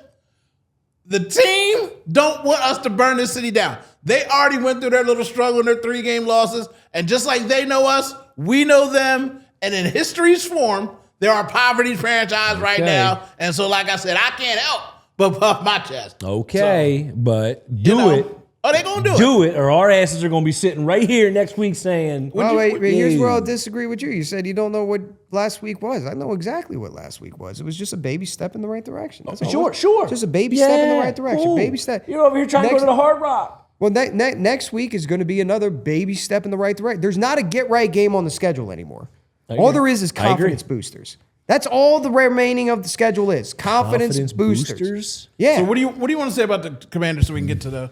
the team don't want us to burn this city down. They already went through their little struggle in their 3-game losses. And just like they know us, we know them. And in history's form, they're our poverty franchise right now. And so, like I said, I can't help but puff my chest. Okay, but do it. Oh, they gonna do it. Do it, or our asses are gonna be sitting right here next week saying, wait, here's where I'll disagree with you. You said you don't know what last week was. I know exactly what last week was. It was just a baby step in the right direction. That's all. Sure. Just a baby step in the right direction. Cool. Baby step. You're over here trying to go to the Hard Rock. Well, next week is going to be another baby step in the right direction. There's not a get-right game on the schedule anymore. All there is confidence boosters. That's all the remaining of the schedule is. Confidence boosters. Yeah. So what do you want to say about the Commanders so we can get to the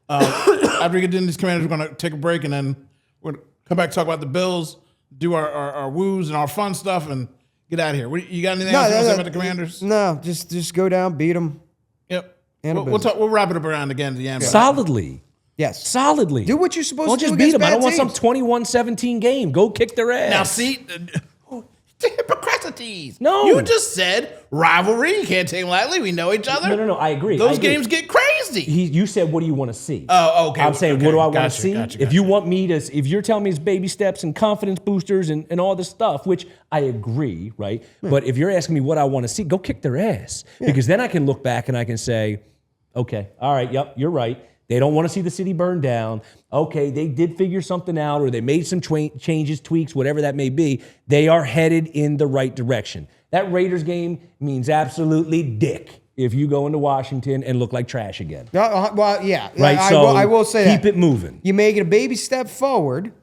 after we get into these Commanders, we're going to take a break and then we're going to come back and talk about the Bills, do our woos and our fun stuff and get out of here. You got anything else you want to say about the Commanders? No, just go down, beat them. Yep. We'll wrap it up around again at the end. Solidly. Yes. Solidly. Do what you're supposed to do. Don't just beat them. I don't want some 21-17 game. Go kick their ass. Now, see, the hypocrisities. No. You just said rivalry. You can't take them lightly. We know each other. No. I agree. Those games get crazy. You said, what do you want to see? Oh, okay. I'm saying, what do I want to see? Gotcha. If you want me to, if you're telling me it's baby steps and confidence boosters and all this stuff, which I agree, right? Yeah. But if you're asking me what I want to see, go kick their ass. Yeah. Because then I can look back and I can say, okay, all right, yep, you're right. They don't want to see the city burn down. Okay, they did figure something out or they made some changes, tweaks, whatever that may be. They are headed in the right direction. That Raiders game means absolutely dick if you go into Washington and look like trash again. Well, yeah. Right, I will say keep it moving. You make it a baby step forward,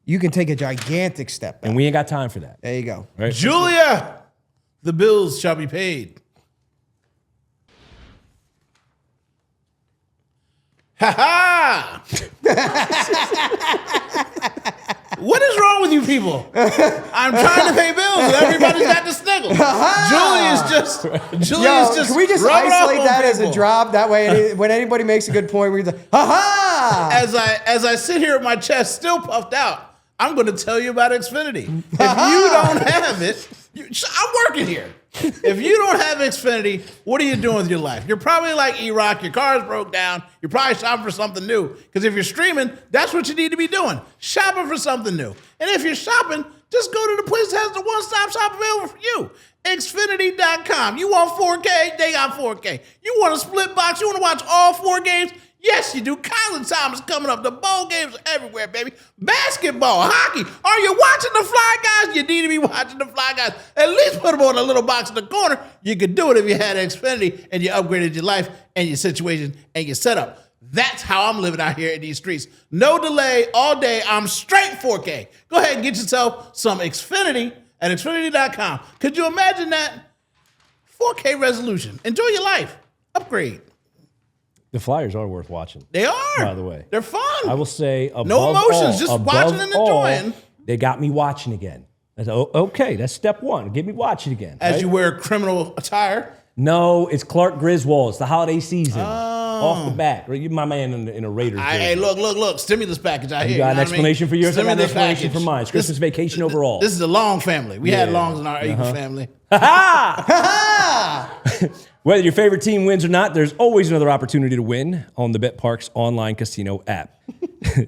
you can take a gigantic step back. And we ain't got time for that. There you go. Right? Julia, the bills shall be paid. Ha ha! What is wrong with you people? I'm trying to pay bills and everybody's got the sniggle. Julia's just can we just isolate that as a drop? That way, when anybody makes a good point, we're like, ha ha! As I sit here with my chest still puffed out, I'm going to tell you about Xfinity. If you don't have it, I'm working here. If you don't have Xfinity, what are you doing with your life? You're probably like E-Rock. Your car's broke down. You're probably shopping for something new. Because if you're streaming, that's what you need to be doing. Shopping for something new. And if you're shopping, just go to the place that has the one-stop shop available for you. Xfinity.com. You want 4K? They got 4K. You want a split box? You want to watch all 4 games? Yes, you do. College time is coming up. The bowl games are everywhere, baby. Basketball, hockey. Are you watching the Fly Guys? You need to be watching the Fly Guys. At least put them on a little box in the corner. You could do it if you had Xfinity and you upgraded your life and your situation and your setup. That's how I'm living out here in these streets. No delay, all day. I'm straight 4K. Go ahead and get yourself some Xfinity at Xfinity.com. Could you imagine that? 4K resolution. Enjoy your life. Upgrade. The Flyers are worth watching. They are. By the way. They're fun. I will say no emotions, just watching and enjoying. They got me watching again. I said, okay, that's step one. Get me watching again. As you wear criminal attire? No, it's Clark Griswold. It's the holiday season. Off the bat. You're my man in a Raiders jersey. Hey, look. Stimulus package out here. You got an explanation for yours? I got an explanation for mine. It's This- Christmas vacation overall. This is a Long family. We had Longs in our Eagle family. Whether your favorite team wins or not, there's always another opportunity to win on the BetParx online casino app.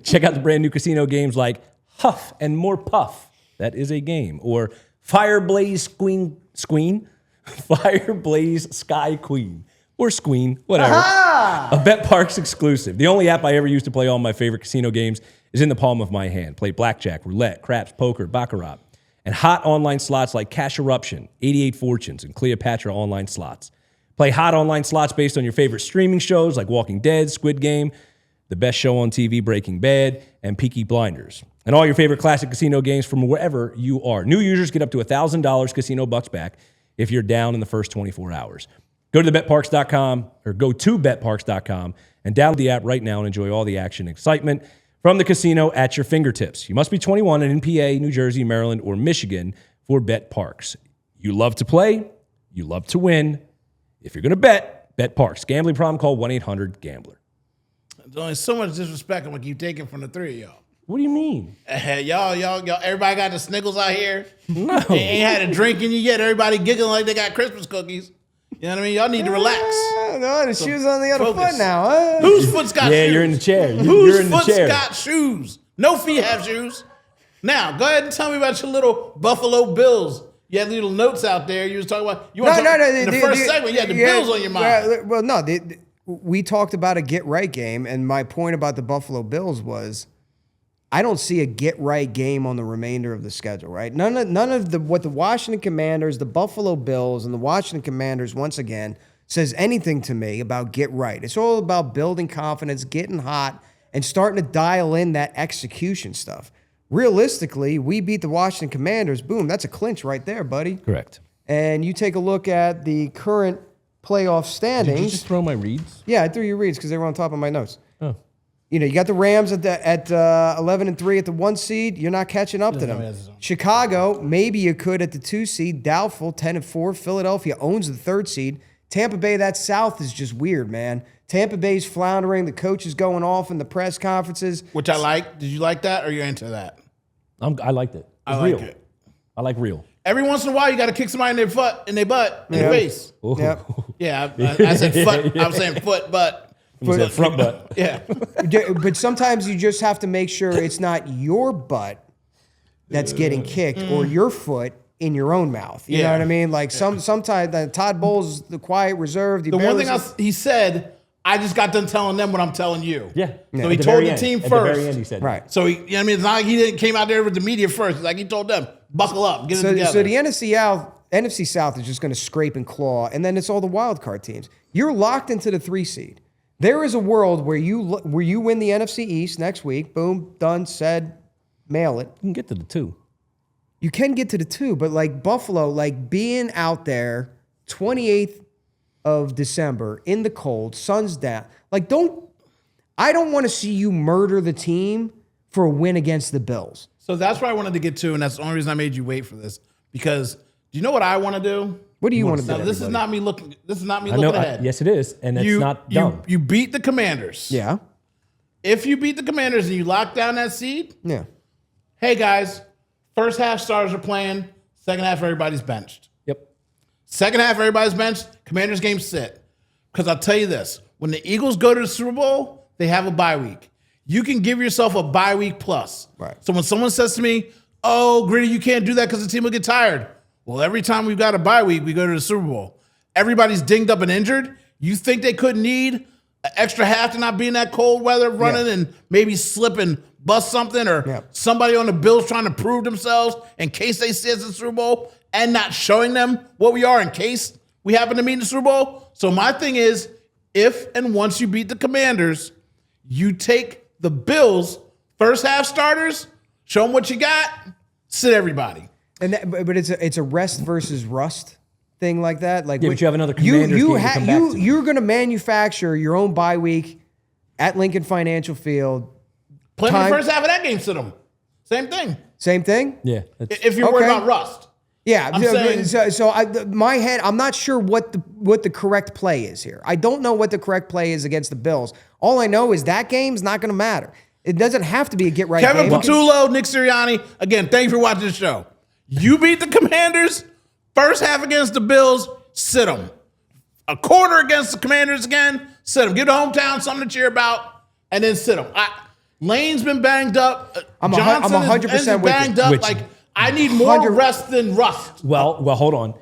Check out the brand new casino games like Huff and More Puff. That is a game. Or Fireblaze Squeen? Fireblaze Sky Queen. Or Squeen, whatever. A BetParx exclusive. The only app I ever use to play all my favorite casino games is in the palm of my hand. Play blackjack, roulette, craps, poker, baccarat. and hot online slots like Cash Eruption, 88 Fortunes, and Cleopatra Online Slots. Play hot online slots based on your favorite streaming shows like Walking Dead, Squid Game, the best show on TV, Breaking Bad, and Peaky Blinders. And all your favorite classic casino games from wherever you are. New users get up to $1,000 casino bucks back if you're down in the first 24 hours. Go to betparks.com or go to betparks.com and download the app right now and enjoy all the action and excitement from the casino at your fingertips. You must be 21 and in PA, New Jersey, Maryland, or Michigan for Bet Parks. You love to play. You love to win. If you're going to bet Parks. Gambling problem, call 1-800-GAMBLER. There's only so much disrespect I'm going to keep taking from the three of y'all. What do you mean? Y'all, everybody got the sniggles out here. No. Ain't had a drink in you yet. Everybody giggling like they got Christmas cookies. You know what I mean? Y'all need to relax. No, the shoe's on the other focus. foot now. Huh? Whose foot's got shoes? Yeah, you're in the chair. You're Whose in the foot's chair. got shoes? No feet have shoes. Now, go ahead and tell me about your little Buffalo Bills. You had little notes out there. You was talking about. In the first segment, you had the Bills on your mind. Well, no, we talked about a get-right game, and my point about the Buffalo Bills was I don't see a get-right game on the remainder of the schedule, right? None of what the Washington Commanders, the Buffalo Bills, and the Washington Commanders, once again, says anything to me about get-right. It's all about building confidence, getting hot, and starting to dial in that execution stuff. Realistically, we beat the Washington Commanders. Boom, that's a clinch right there, buddy. Correct. And you take a look at the current playoff standings. Did you just throw my reads? Yeah, I threw your reads because they were on top of my notes. Oh. You know, you got the Rams at 11-3 at the 1 seed. You're not catching up to them. Chicago, maybe you could at the 2 seed. Doubtful, 10-4. Philadelphia owns the 3rd seed. Tampa Bay, that South is just weird, man. Tampa Bay's floundering. The coach is going off in the press conferences. Which I like. Did you like that, or are you into that? I liked it. I like it. I like real. Every once in a while, you got to kick somebody in their butt, in the face. Ooh. Yep. Yeah, I said foot. I'm saying foot, butt. Front butt. Yeah. But sometimes you just have to make sure it's not your butt that's getting kicked or your foot in your own mouth. You know what I mean? Like sometimes Todd Bowles, the quiet, reserved. The one thing he said, I just got done telling them what I'm telling you. Yeah. So he told the team first. At the very end, he said right. So you know what I mean? It's not like he came out there with the media first. It's like he told them, buckle up, get it together. So the NFC South is just going to scrape and claw, and then it's all the wild card teams. You're locked into the 3 seed. There is a world where you win the NFC East next week. Boom, done, said, mail it. You can get to the 2. You can get to the 2, but like Buffalo, like being out there 28th of December in the cold, sun's down. Like I don't want to see you murder the team for a win against the Bills. So that's what I wanted to get to, and that's the only reason I made you wait for this. Because do you know what I want to do? What do you want to do? Now, this is not me looking. This is not me I know, looking ahead. yes, it is, and it's not dumb. You beat the Commanders. Yeah. If you beat the Commanders and you lock down that seed, Yeah. hey guys, first half stars are playing. Second half everybody's benched. Yep. Second half everybody's benched. Commanders game sit. Because I'll tell you this: when the Eagles go to the Super Bowl, they have a bye week. You can give yourself a bye week plus. Right. So when someone says to me, "Oh, Gritty, you can't do that because the team will get tired." Well, every time we've got a bye week, we go to the Super Bowl. Everybody's dinged up and injured. You think they couldn't need an extra half to not be in that cold weather running and maybe slip and bust something, or somebody on the Bills trying to prove themselves in case they see us in the Super Bowl and not showing them what we are in case we happen to meet in the Super Bowl? So my thing is, if and once you beat the Commanders, you take the Bills first half starters, show them what you got, sit everybody. And but it's a rest versus rust thing like that. Like Yeah, but you have another Commanders game to come back to. You're going to manufacture your own bye week at Lincoln Financial Field. Play them the first half of that game, sit them. Same thing. Same thing? Yeah. If you're worried about rust. Yeah. I'm saying, so my head, I'm not sure what the correct play is here. I don't know what the correct play is against the Bills. All I know is that game's not going to matter. It doesn't have to be a get-right game. Kevin Patullo, Nick Sirianni, again, thank you for watching the show. You beat the Commanders, first half against the Bills, sit them. A quarter against the Commanders again, sit them. Give the hometown something to cheer about, and then sit them. Lane's been banged up. I'm Johnson 100% is with banged you. up. Like, I need more rest than rust. Well, hold on.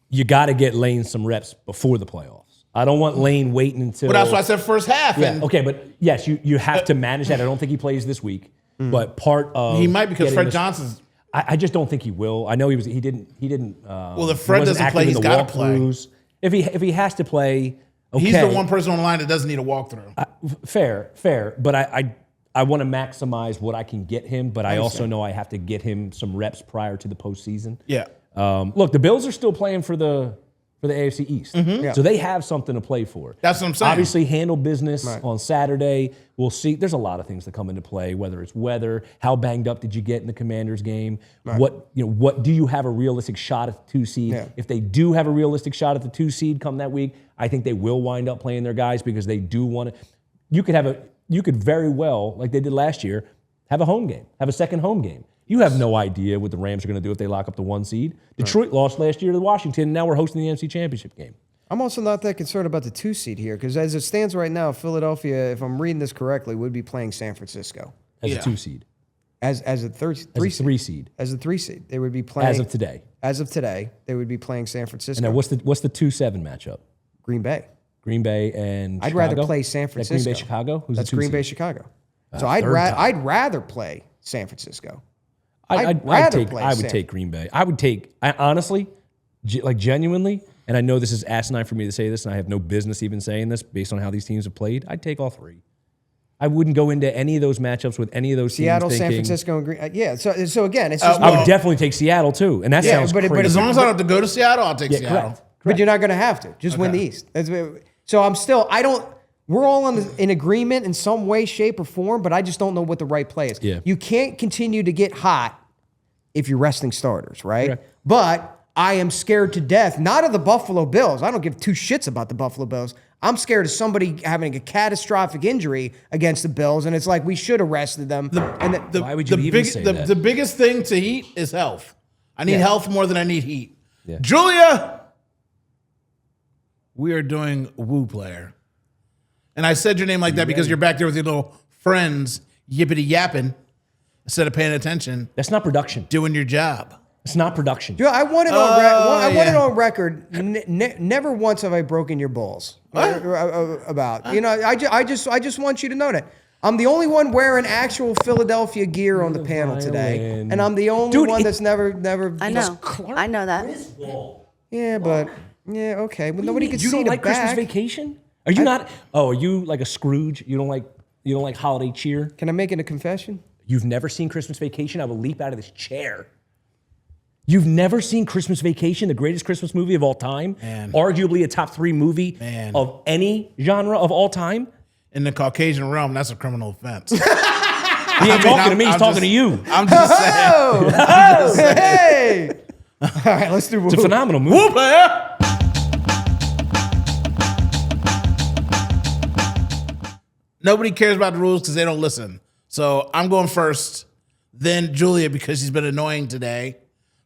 You got to get Lane some reps before the playoffs. I don't want Lane waiting until. But that's why I said first half. Yeah, and okay, but yes, you have to manage that. I don't think he plays this week, but part of he might because getting Fred this- Johnson's. I just don't think he will. I know he didn't. Well, if Fred doesn't play, he's got to play. If he has to play, okay. He's the one person on the line that doesn't need a walkthrough. Fair. But I want to maximize what I can get him, but I also know I have to get him some reps prior to the postseason. Yeah. Look, the Bills are still playing for the AFC East. Yeah. So they have something to play for. That's what I'm saying. Obviously, handle business on Saturday. We'll see. There's a lot of things that come into play, whether it's weather, how banged up did you get in the Commanders game, what do you have a realistic shot at the 2 seed? Yeah. If they do have a realistic shot at the 2 seed come that week, I think they will wind up playing their guys because they do want to. You could very well, like they did last year, have a home game, have a second home game. You have no idea what the Rams are going to do if they lock up the 1 seed. Detroit lost last year to Washington, and now we're hosting the NFC Championship game. I'm also not that concerned about the 2 seed here because as it stands right now, Philadelphia, if I'm reading this correctly, would be playing San Francisco As a 2 seed. as a 3 seed. As a 3 seed, they would be playing As of today. As of today, they would be playing San Francisco. And now what's the 2-7 matchup? Green Bay. Green Bay and I'd Chicago? rather play San Francisco. Green Bay, Chicago? Who's That's the 2 Green seed? Bay, Chicago. So I'd rather play San Francisco. I would take Green Bay. I honestly, genuinely, and I know this is asinine for me to say this, and I have no business even saying this based on how these teams have played. I'd take all 3. I wouldn't go into any of those matchups with any of those Seattle, teams San thinking, Francisco, and Green. Yeah. So again, it's just. I would definitely take Seattle too, and that sounds crazy. but As long as I don't have to go to Seattle, I'll take Seattle. Correct. But you're not going to have to. Just win the East. So I'm still. We're all in agreement in some way, shape, or form, but I just don't know what the right play is. Yeah. You can't continue to get hot if you're resting starters, right? Correct. But I am scared to death, not of the Buffalo Bills. I don't give 2 shits about the Buffalo Bills. I'm scared of somebody having a catastrophic injury against the Bills, and it's like we should have rested them. Why would you even say that? The biggest thing to heat is health. I need health more than I need heat. Yeah. Julia, we are doing Woo Player. And I said your name like that because you're back there with your little friends yippity yapping instead of paying attention, That's not production. doing your job. It's not production. Dude, I want it on record. Never once have I broken your balls about. I just want you to know that. I'm the only one wearing actual Philadelphia gear on the panel today, and I'm the only one that's never. I know that. Yeah, but okay. Well, nobody can see You don't the like back. Christmas Vacation? Are you not? Oh, are you like a Scrooge? You don't like holiday cheer? Can I make it a confession? You've never seen Christmas Vacation? I will leap out of this chair. You've never seen Christmas Vacation, the greatest Christmas movie of all time? Man. Arguably a top 3 movie of any genre of all time? In the Caucasian realm, that's a criminal offense. He ain't talking to me, he's talking to you. I'm just saying. Oh, hey! All right, let's do. It's a phenomenal movie. Woo Player! Nobody cares about the rules because they don't listen. So I'm going first, then Julia because she's been annoying today,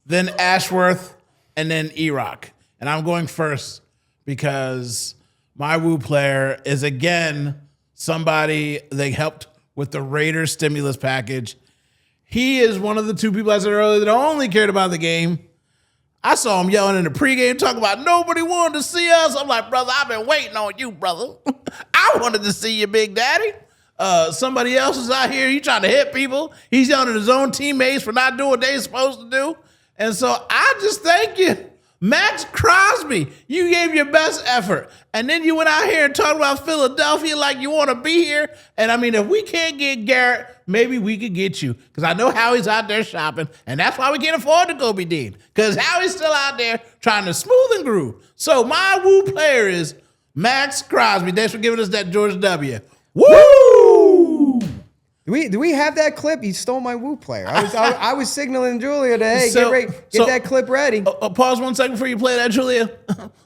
then Ashworth, and then E-Rock. And I'm going first because my Woo Player is, again, somebody that helped with the Raiders stimulus package. He is one of the 2 people I said earlier that only cared about the game. I saw him yelling in the pregame, talking about nobody wanted to see us. I'm like, brother, I've been waiting on you, brother. I wanted to see you, Big Daddy. Somebody else is out here. He trying to hit people. He's yelling at his own teammates for not doing what they're supposed to do. And so I just thank you. Max Crosby, you gave your best effort. And then you went out here and talked about Philadelphia like you want to be here. And I mean, if we can't get Garrett, maybe we could get you. Because I know Howie's out there shopping. And that's why we can't afford to go be Dean. Because Howie's still out there trying to smooth and groove. So my Woo Player is Max Crosby. Thanks for giving us that George W. Woo! Do we have that clip? He stole my Woo Player. I was signaling Julia to, hey, get that clip ready. Pause 1 second before you play that, Julia.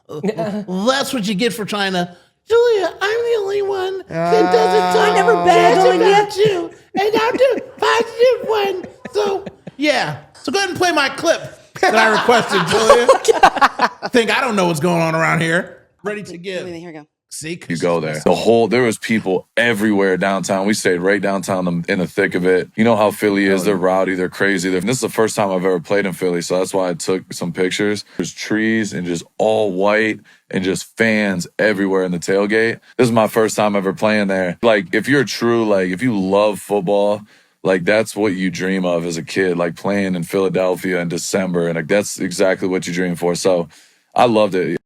That's what you get for trying to. Julia, I'm the only one that doesn't talk. I never bag on you, and I'll do positive one. So yeah. So go ahead and play my clip that I requested, Julia. Think I don't know what's going on around here. Ready to give. Here we go. See, You go there. There was people everywhere downtown. We stayed right downtown in the thick of it. You know how Philly is. They're rowdy. They're crazy. This is the first time I've ever played in Philly, so that's why I took some pictures. There's trees and just all white and just fans everywhere in the tailgate. This is my first time ever playing there. Like, if you're true, like, if you love football, like that's what you dream of as a kid, like playing in Philadelphia in December, and like that's exactly what you dream for. So I loved it.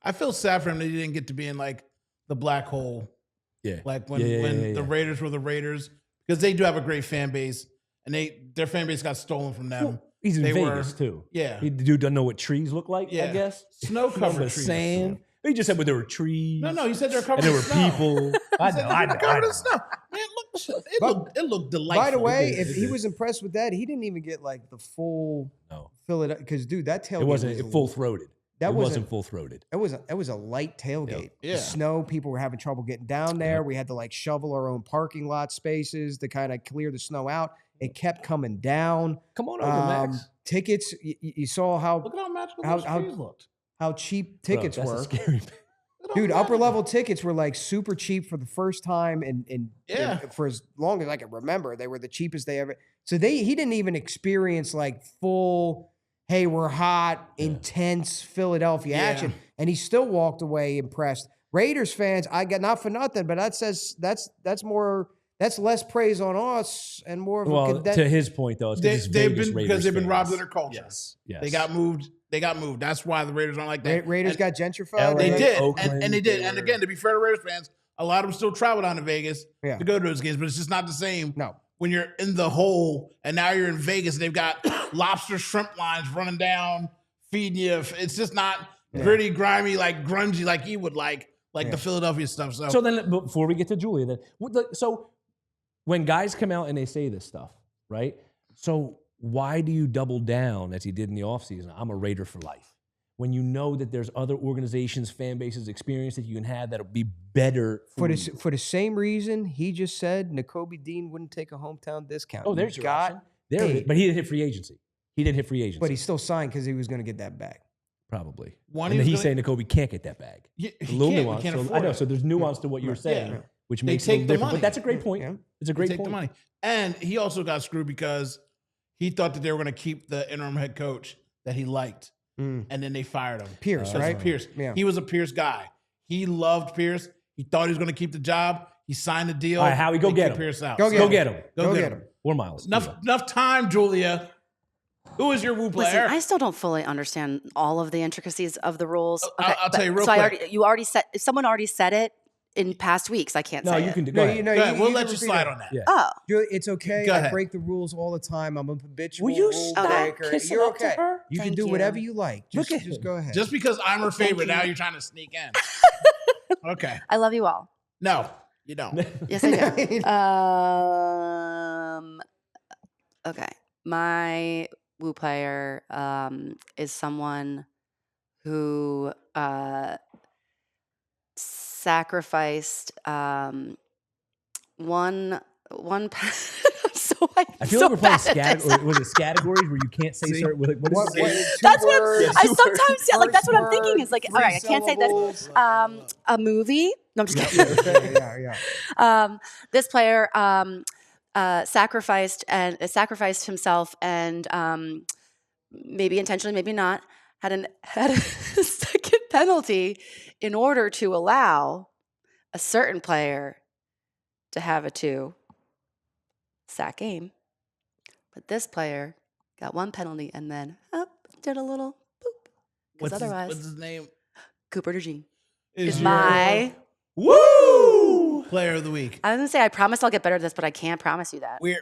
I feel sad for him that he didn't get to be in like the black hole. Yeah. Like when the Raiders were the Raiders, because they do have a great fan base, and their fan base got stolen from them. He's in They Vegas were- too. yeah. The dude doesn't know what trees look like, I Yeah. guess. Snow-covered trees. sand. He just said, but there were trees. No, he said they're covered And there in were snow. people. I know, I know. Covered in snow. Man, it looked delightful. By the way, It did, if it he did. was impressed with that, he didn't even get like the full No. Philadelphia. Because dude, that tailgate It wasn't was full throated. That It wasn't wasn't- full throated. It was a light tailgate. Yeah. The snow, people were having trouble getting down there. Yep. We had to like shovel our own parking lot spaces to kind of clear the snow out. It kept coming down. Come on over, Max. Tickets, you saw Look at how magical How- those how- trees looked. how cheap Bro, tickets that's a were. scary. Dude, upper level tickets were like super cheap for the first time, and Yeah. for as long as I can remember, they were the cheapest they ever. So he didn't even experience like full, hey, we're hot, intense Philadelphia Yeah. action, and he still walked away impressed. Raiders fans, I got not for nothing, but that says that's less praise on us and more of a Well, to his point though, it's because They've been robbed of their culture. Yes. Yes. They got moved. That's why the Raiders aren't like that. Raiders And got gentrified. LA, They did, Oakland, and they did. they And were- again, to be fair to Raiders fans, a lot of them still travel down to Vegas Yeah. to go to those games, but it's just not the same. No. When you're in the hole and now you're in Vegas, they've got lobster shrimp lines running down, feeding you. It's just not gritty, grimy, like grungy, like you would like the Philadelphia stuff. So then, before we get to Julia, so when guys come out and they say this stuff, right? So why do you double down as he did in the offseason? I'm a Raider for life. When you know that there's other organizations, fan bases, experience that you can have that'll be better For you. the same reason he just said Nakobe Dean wouldn't take a hometown discount. Oh, there's You your option. There it hey. is. But he didn't hit free agency. But he still signed because he was going to get that back. Probably. One, and he then was he's saying Nakobe can't get that bag. he A little can't, nuance. we can't So, afford I know. it. So there's nuance to what you're saying, Yeah. which They makes it a take little the different. money. But that's a great point. Yeah. It's a They great take point. the money. And he also got screwed because he thought that they were going to keep the interim head coach that he liked. And then they fired him. Pierce, Because of right? Pierce. Yeah. He was a Pierce guy. He loved Pierce. He thought he was going to keep the job. He signed the deal. All right, Howie, go They get kicked him. Pierce out. Go So- get Go get him. Go get him. Or Miles. Enough time, Julia. Who is your Woo Listen, player? I still don't fully understand all of the intricacies of the rules. I'll tell you real so quick. you already said, if someone already said it in past weeks, I can't No, say you it. can go ahead. No, Go ahead. We'll you let can you repeat slide it. on that. Yeah. Oh, Julie, it's okay. Go I ahead. break the rules all the time. I'm a habitual Will you rule stop breaker. kissing You're up to okay. her? You can Thank do you. whatever you like. Look Just, at just him. go ahead. Just because I'm her favorite, you. now you're trying to sneak in. Okay. I love you all. No, you don't. Yes, I do. Okay. My Woo player is someone who sacrificed one. I'm I feel like we're playing was it categories where you can't say certain. What is it? That's what words, I two sometimes words, say. Like that's what I'm first thinking. word, Is like, all three right, I can't say this. syllables. A movie. No, I'm just kidding. Yeah. This player sacrificed himself and maybe intentionally, maybe not, had a second penalty in order to allow a certain player to have a 2-sack game. But this player got one penalty and then did a little boop. Because otherwise, what's his name? Cooper DeJean Is is your my. Woo player of the week. I was gonna say I promise I'll get better at this, but I can't promise you that. I'm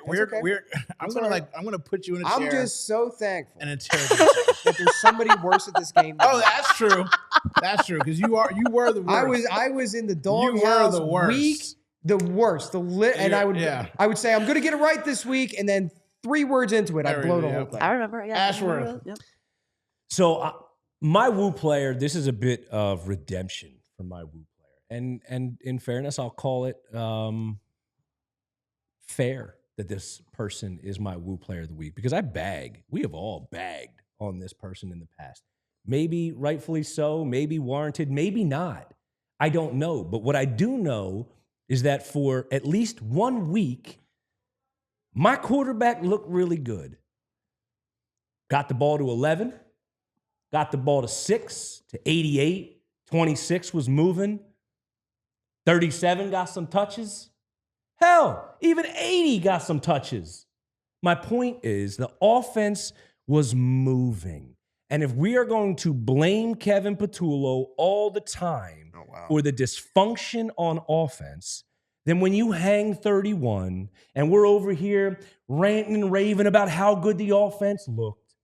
gonna put you in a chair. I'm just so thankful and interrogate you. that there's somebody worse at this game. than Oh, me. that's true. That's true because you were the worst. I was in the You doghouse were the worst. week, the worst, and I would say I'm going to get it right this week, and then 3 words into it, I There blow we the go. whole thing. I remember. Yeah, Ashworth. Yep. So my Woo player, this is a bit of redemption for my Woo player, and in fairness, I'll call it fair that this person is my Woo player of the week because we have all bagged on this person in the past. Maybe rightfully so, maybe warranted, maybe not. I don't know, but what I do know is that for at least 1 week, my quarterback looked really good. Got the ball to 11. Got the ball to 6, to 88. 26 was moving. 37 got some touches. Hell, even 80 got some touches. My point is the offense was moving. And if we are going to blame Kevin Patullo all the time for the dysfunction on offense, then when you hang 31 and we're over here ranting and raving about how good the offense looked,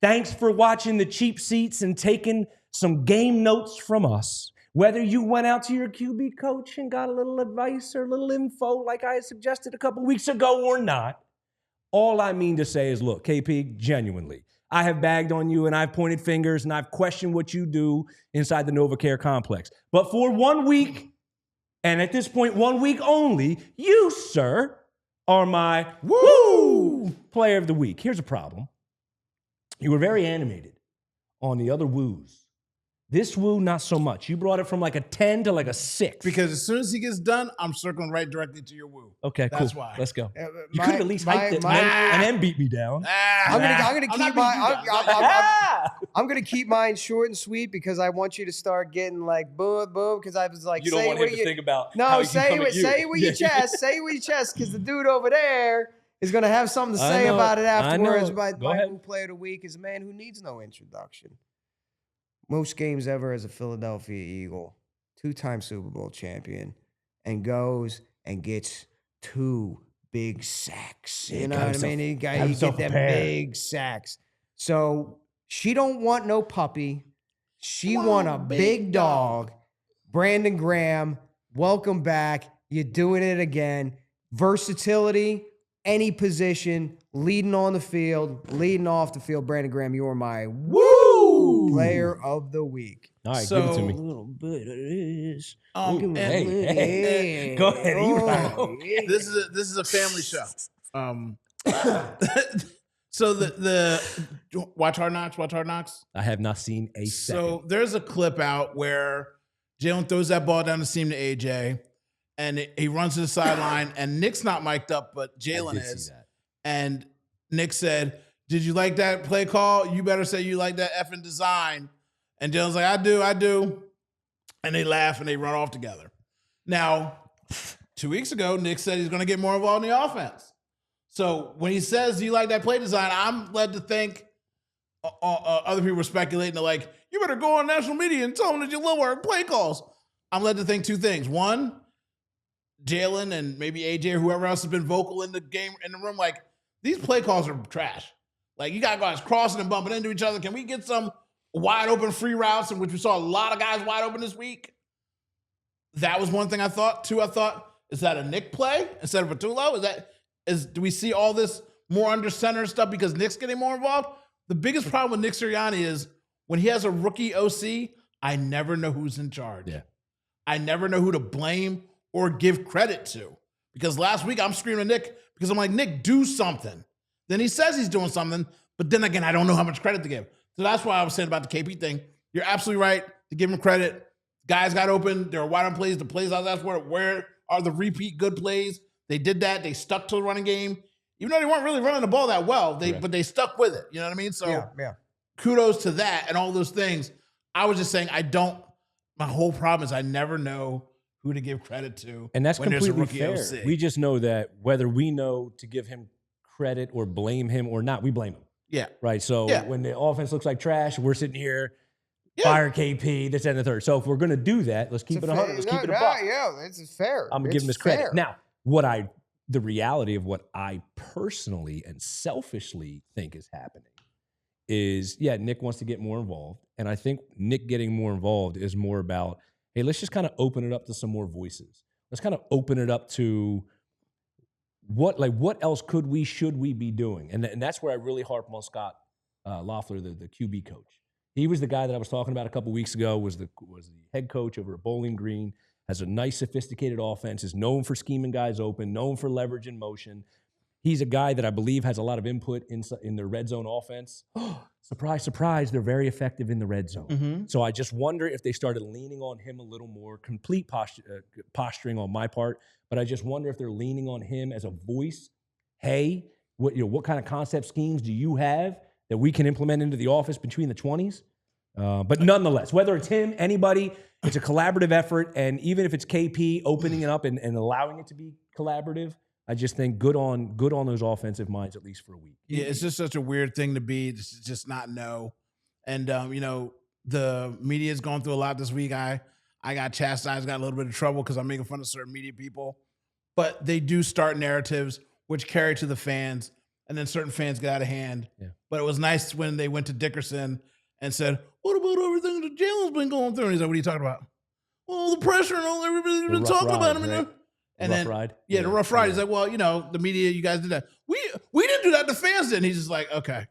thanks for watching the cheap seats and taking some game notes from us, whether you went out to your QB coach and got a little advice or a little info like I had suggested a couple weeks ago or not, all I mean to say is, look, KP, genuinely, I have bagged on you and I've pointed fingers and I've questioned what you do inside the NovaCare complex. But for 1 week, and at this point, 1 week only, you, sir, are my player of the week. Here's a problem. You were very animated on the other woos. This woo, not so much. You brought it from like a 10 to like a 6. Because as soon as he gets done, I'm circling right directly to your woo. Okay, That's cool. why. Let's go. You could have at least hyped it and then beat me down. I'm gonna keep mine short and sweet because I want you to start getting like boom. Because I was like, You don't want him to think about no, how he say come it at you. say it with your chest. Say it with your chest because the dude over there is gonna have something to I say know. about it I know. afterwards. My Go ahead. new player of the week is a man who needs no introduction. Most games ever as a Philadelphia Eagle, 2-time Super Bowl champion, and goes and gets 2 big sacks. You know what I mean? He get them big sacks. So she don't want no puppy. She want a big dog. Brandon Graham, welcome back. You're doing it again. Versatility, any position, leading on the field, leading off the field. Brandon Graham, you are my player of the week. All right, So- give it to A me. little bit of this. Hey, go ahead. This is a family show. So the watch Hard Knocks. I have not seen a second. So there's a clip out where Jalen throws that ball down the seam to AJ, and he runs to the sideline, and Nick's not mic'd up, but Jalen did see is. that. And Nick said, "Did you like that play call? You better say you like that effing design." And Jalen's like, I do. And they laugh and they run off together. Now, 2 weeks ago, Nick said he's going to get more involved in the offense. So when he says, "Do you like that play design?" I'm led to think other people were speculating. They're like, "You better go on national media and tell them that you love our play calls." I'm led to think 2 things. One, Jalen and maybe AJ or whoever else has been vocal in the game, in the room, like, these play calls are trash. Like, you got guys crossing and bumping into each other. Can we get some wide open free routes, in which we saw a lot of guys wide open this week? That was one thing I thought. 2, I thought, is that a Nick play instead of Patullo? Do we see all this more under center stuff because Nick's getting more involved? The biggest problem with Nick Sirianni is when he has a rookie OC, I never know who's in charge. Yeah. I never know who to blame or give credit to. Because last week I'm screaming at Nick because I'm like, "Nick, do something." Then he says he's doing something, but then again, I don't know how much credit to give. So that's why I was saying about the KP thing. You're absolutely right to give him credit. Guys got open. There are wide open plays. The plays I was asked for, where are the repeat good plays? They did that. They stuck to the running game. Even though they weren't really running the ball that well, but they stuck with it. You know what I mean? So kudos to that and all those things. I was just saying my whole problem is I never know who to give credit to. And that's when there's a completely rookie fair. OC. We just know that whether we know to give him credit or blame him or not, we blame him. Yeah. Right. So Yeah. when the offense looks like trash, we're sitting here, fire KP, this and the third. So if we're going to do that, let's keep it 100. Let's keep it a buck. Yeah, this is fair. I'm going to give him his credit. Now, the reality of what I personally and selfishly think is happening is, Nick wants to get more involved. And I think Nick getting more involved is more about, hey, let's just kind of open it up to some more voices. Let's kind of open it up to what else should we be doing? And that's where I really harp on Scott Loeffler, the QB coach. He was the guy that I was talking about a couple weeks ago, was the head coach over at Bowling Green, has a nice, sophisticated offense, is known for scheming guys open, known for leverage in motion. He's a guy that I believe has a lot of input in their red zone offense. Surprise, surprise, they're very effective in the red zone. Mm-hmm. So I just wonder if they started leaning on him a little more, complete posturing on my part, but I just wonder if they're leaning on him as a voice. Hey, what kind of concept schemes do you have that we can implement into the office between the 20s? But nonetheless, whether it's him, anybody, it's a collaborative effort, and even if it's KP opening it up and allowing it to be collaborative, I just think good on those offensive minds, at least for a week. Yeah, it's just such a weird thing to be, just not know. And the media's going through a lot this week. I got chastised, got a little bit of trouble because I'm making fun of certain media people. But they do start narratives which carry to the fans, and then certain fans get out of hand. Yeah. But it was nice when they went to Dickerson and said, "What about everything that Jalen's been going through?" And he's like, "What are you talking about?" "Well, the pressure and all everybody's been talking about him." Right? And rough then, ride? Yeah, the rough ride. Yeah. He's like, "Well, the media, you guys did that. We didn't do that. The fans did." And he's just like, "Okay,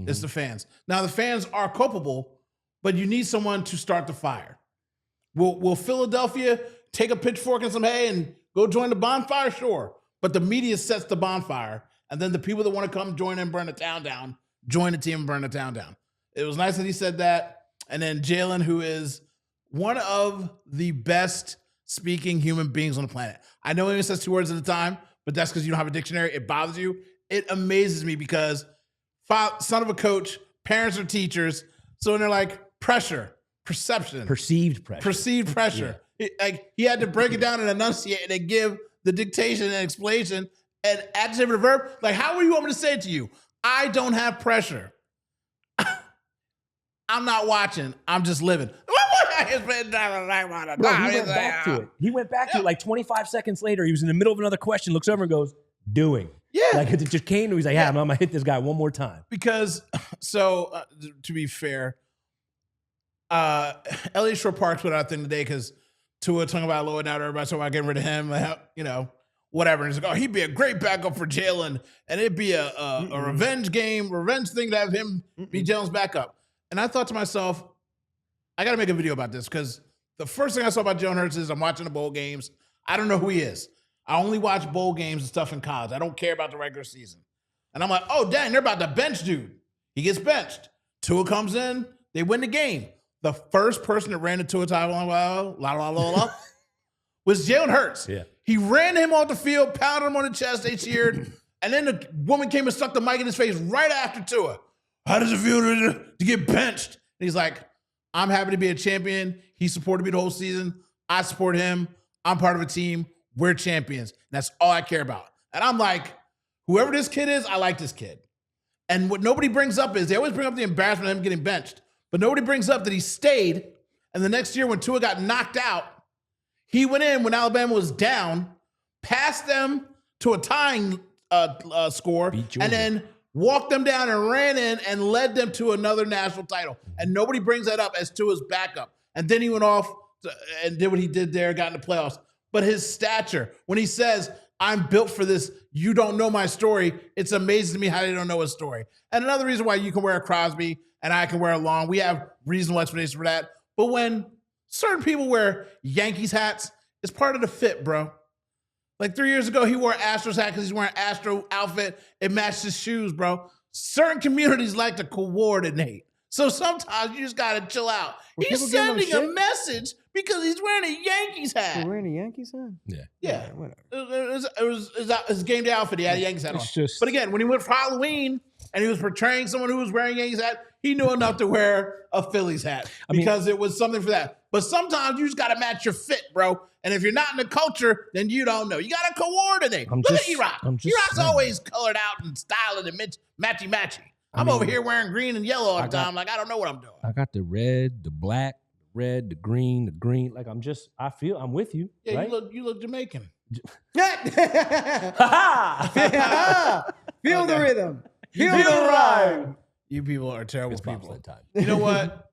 it's the fans." Now the fans are culpable, but you need someone to start the fire. Will Philadelphia take a pitchfork and some hay and go join the bonfire? Sure. But the media sets the bonfire, and then the people that want to come join and burn the town down, join the team and burn the town down. It was nice that he said that. And then Jalen, who is one of the best speaking human beings on the planet. I know he only says 2 words at a time, but that's because you don't have a dictionary. It bothers you. It amazes me because son of a coach, parents are teachers. So when they're like pressure, perception, Perceived pressure. He had to break it down and enunciate and then give the dictation and explanation and adjective and verb. Like, how would you want me to say it to you? I don't have pressure. I'm not watching. I'm just living. He went back to it. He went back to it like 25 seconds later. He was in the middle of another question, looks over and goes, "Doing." Yeah. Like it just came to him. He's like, "Yeah, I'm going to hit this guy one more time." Because, to be fair, Elliott Shore Parks put out a thing today because Tua talking about Lloyd out, everybody talking about getting rid of him, whatever. And he's like, "Oh, he'd be a great backup for Jalen, and it'd be a revenge thing to have him be Jalen's backup." And I thought to myself, I got to make a video about this because the first thing I saw about Jalen Hurts is I'm watching the bowl games. I don't know who he is. I only watch bowl games and stuff in college. I don't care about the regular season. And I'm like, oh, dang, they're about to bench dude. He gets benched. Tua comes in. They win the game. The first person that ran into a title was Jalen Hurts. Yeah. He ran him off the field, pounded him on the chest. They cheered. And then the woman came and stuck the mic in his face right after Tua. "How does it feel to get benched?" And he's like, "I'm happy to be a champion. He supported me the whole season. I support him. I'm part of a team. We're champions. And that's all I care about." And I'm like, whoever this kid is, I like this kid. And what nobody brings up is they always bring up the embarrassment of him getting benched. But nobody brings up that he stayed. And the next year when Tua got knocked out, he went in when Alabama was down, passed them to a tying score, and then walked them down and ran in and led them to another national title. And nobody brings that up as Tua's backup. And then he went off and did what he did there, got in the playoffs. But his stature, when he says, "I'm built for this, you don't know my story," it's amazing to me how they don't know his story. And another reason why you can wear a Crosby and I can wear a Long, we have reasonable explanation for that. But when certain people wear Yankees hats, it's part of the fit, bro. Like 3 years ago, he wore an Astros hat because he's wearing an Astro outfit. It matched his shoes, bro. Certain communities like to coordinate. So sometimes you just got to chill out. He's sending a message because he's wearing a Yankees hat. You're wearing a Yankees hat? Yeah. Whatever. It was his game day outfit. He had a Yankees hat on. just- But again, when he went for Halloween and he was portraying someone who was wearing a Yankees hat, he knew enough to wear a Phillies hat because it was something for that. But sometimes you just got to match your fit, bro. And if you're not in the culture, then you don't know. You got to coordinate. Look at E-Rock. E-Rock's always colored out and styled and matchy-matchy. I'm over here wearing green and yellow all the time. Like, I don't know what I'm doing. I got the red, the black, the red, the green. Like I'm with you. Yeah, right? you look Jamaican. Feel the rhythm. Feel the rhyme. You people are terrible It's people. bobsled time. You know what?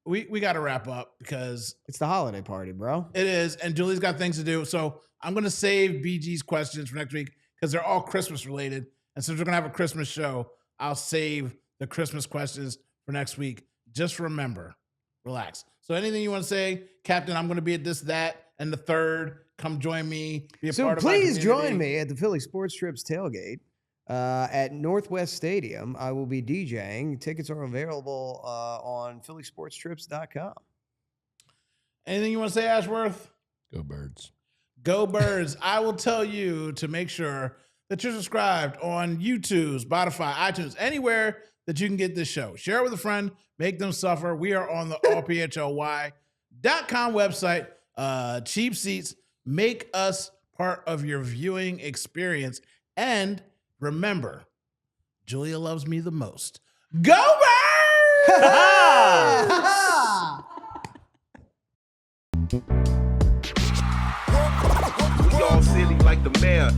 We got to wrap up because It's the holiday party, bro. it is, and Julie's got things to do. So I'm going to save BG's questions for next week because they're all Christmas related. And since we're going to have a Christmas show, I'll save the Christmas questions for next week. Just remember, relax. So anything you want to say, Captain, I'm going to be at this, that, and the third. Come join me. Be a So part of our please community. join me at the Philly Sports Trips tailgate at Northwest Stadium. I will be DJing. Tickets are available on phillysportstrips.com. Anything you want to say, Ashworth? Go Birds. Go Birds. I will tell you to make sure that you're subscribed on YouTube, Spotify, iTunes, anywhere that you can get this show. Share it with a friend. Make them suffer. We are on the All PHLY website, cheap seats, make us part of your viewing experience. And remember, Julia loves me the most. Go Birds! We all silly like the mayor.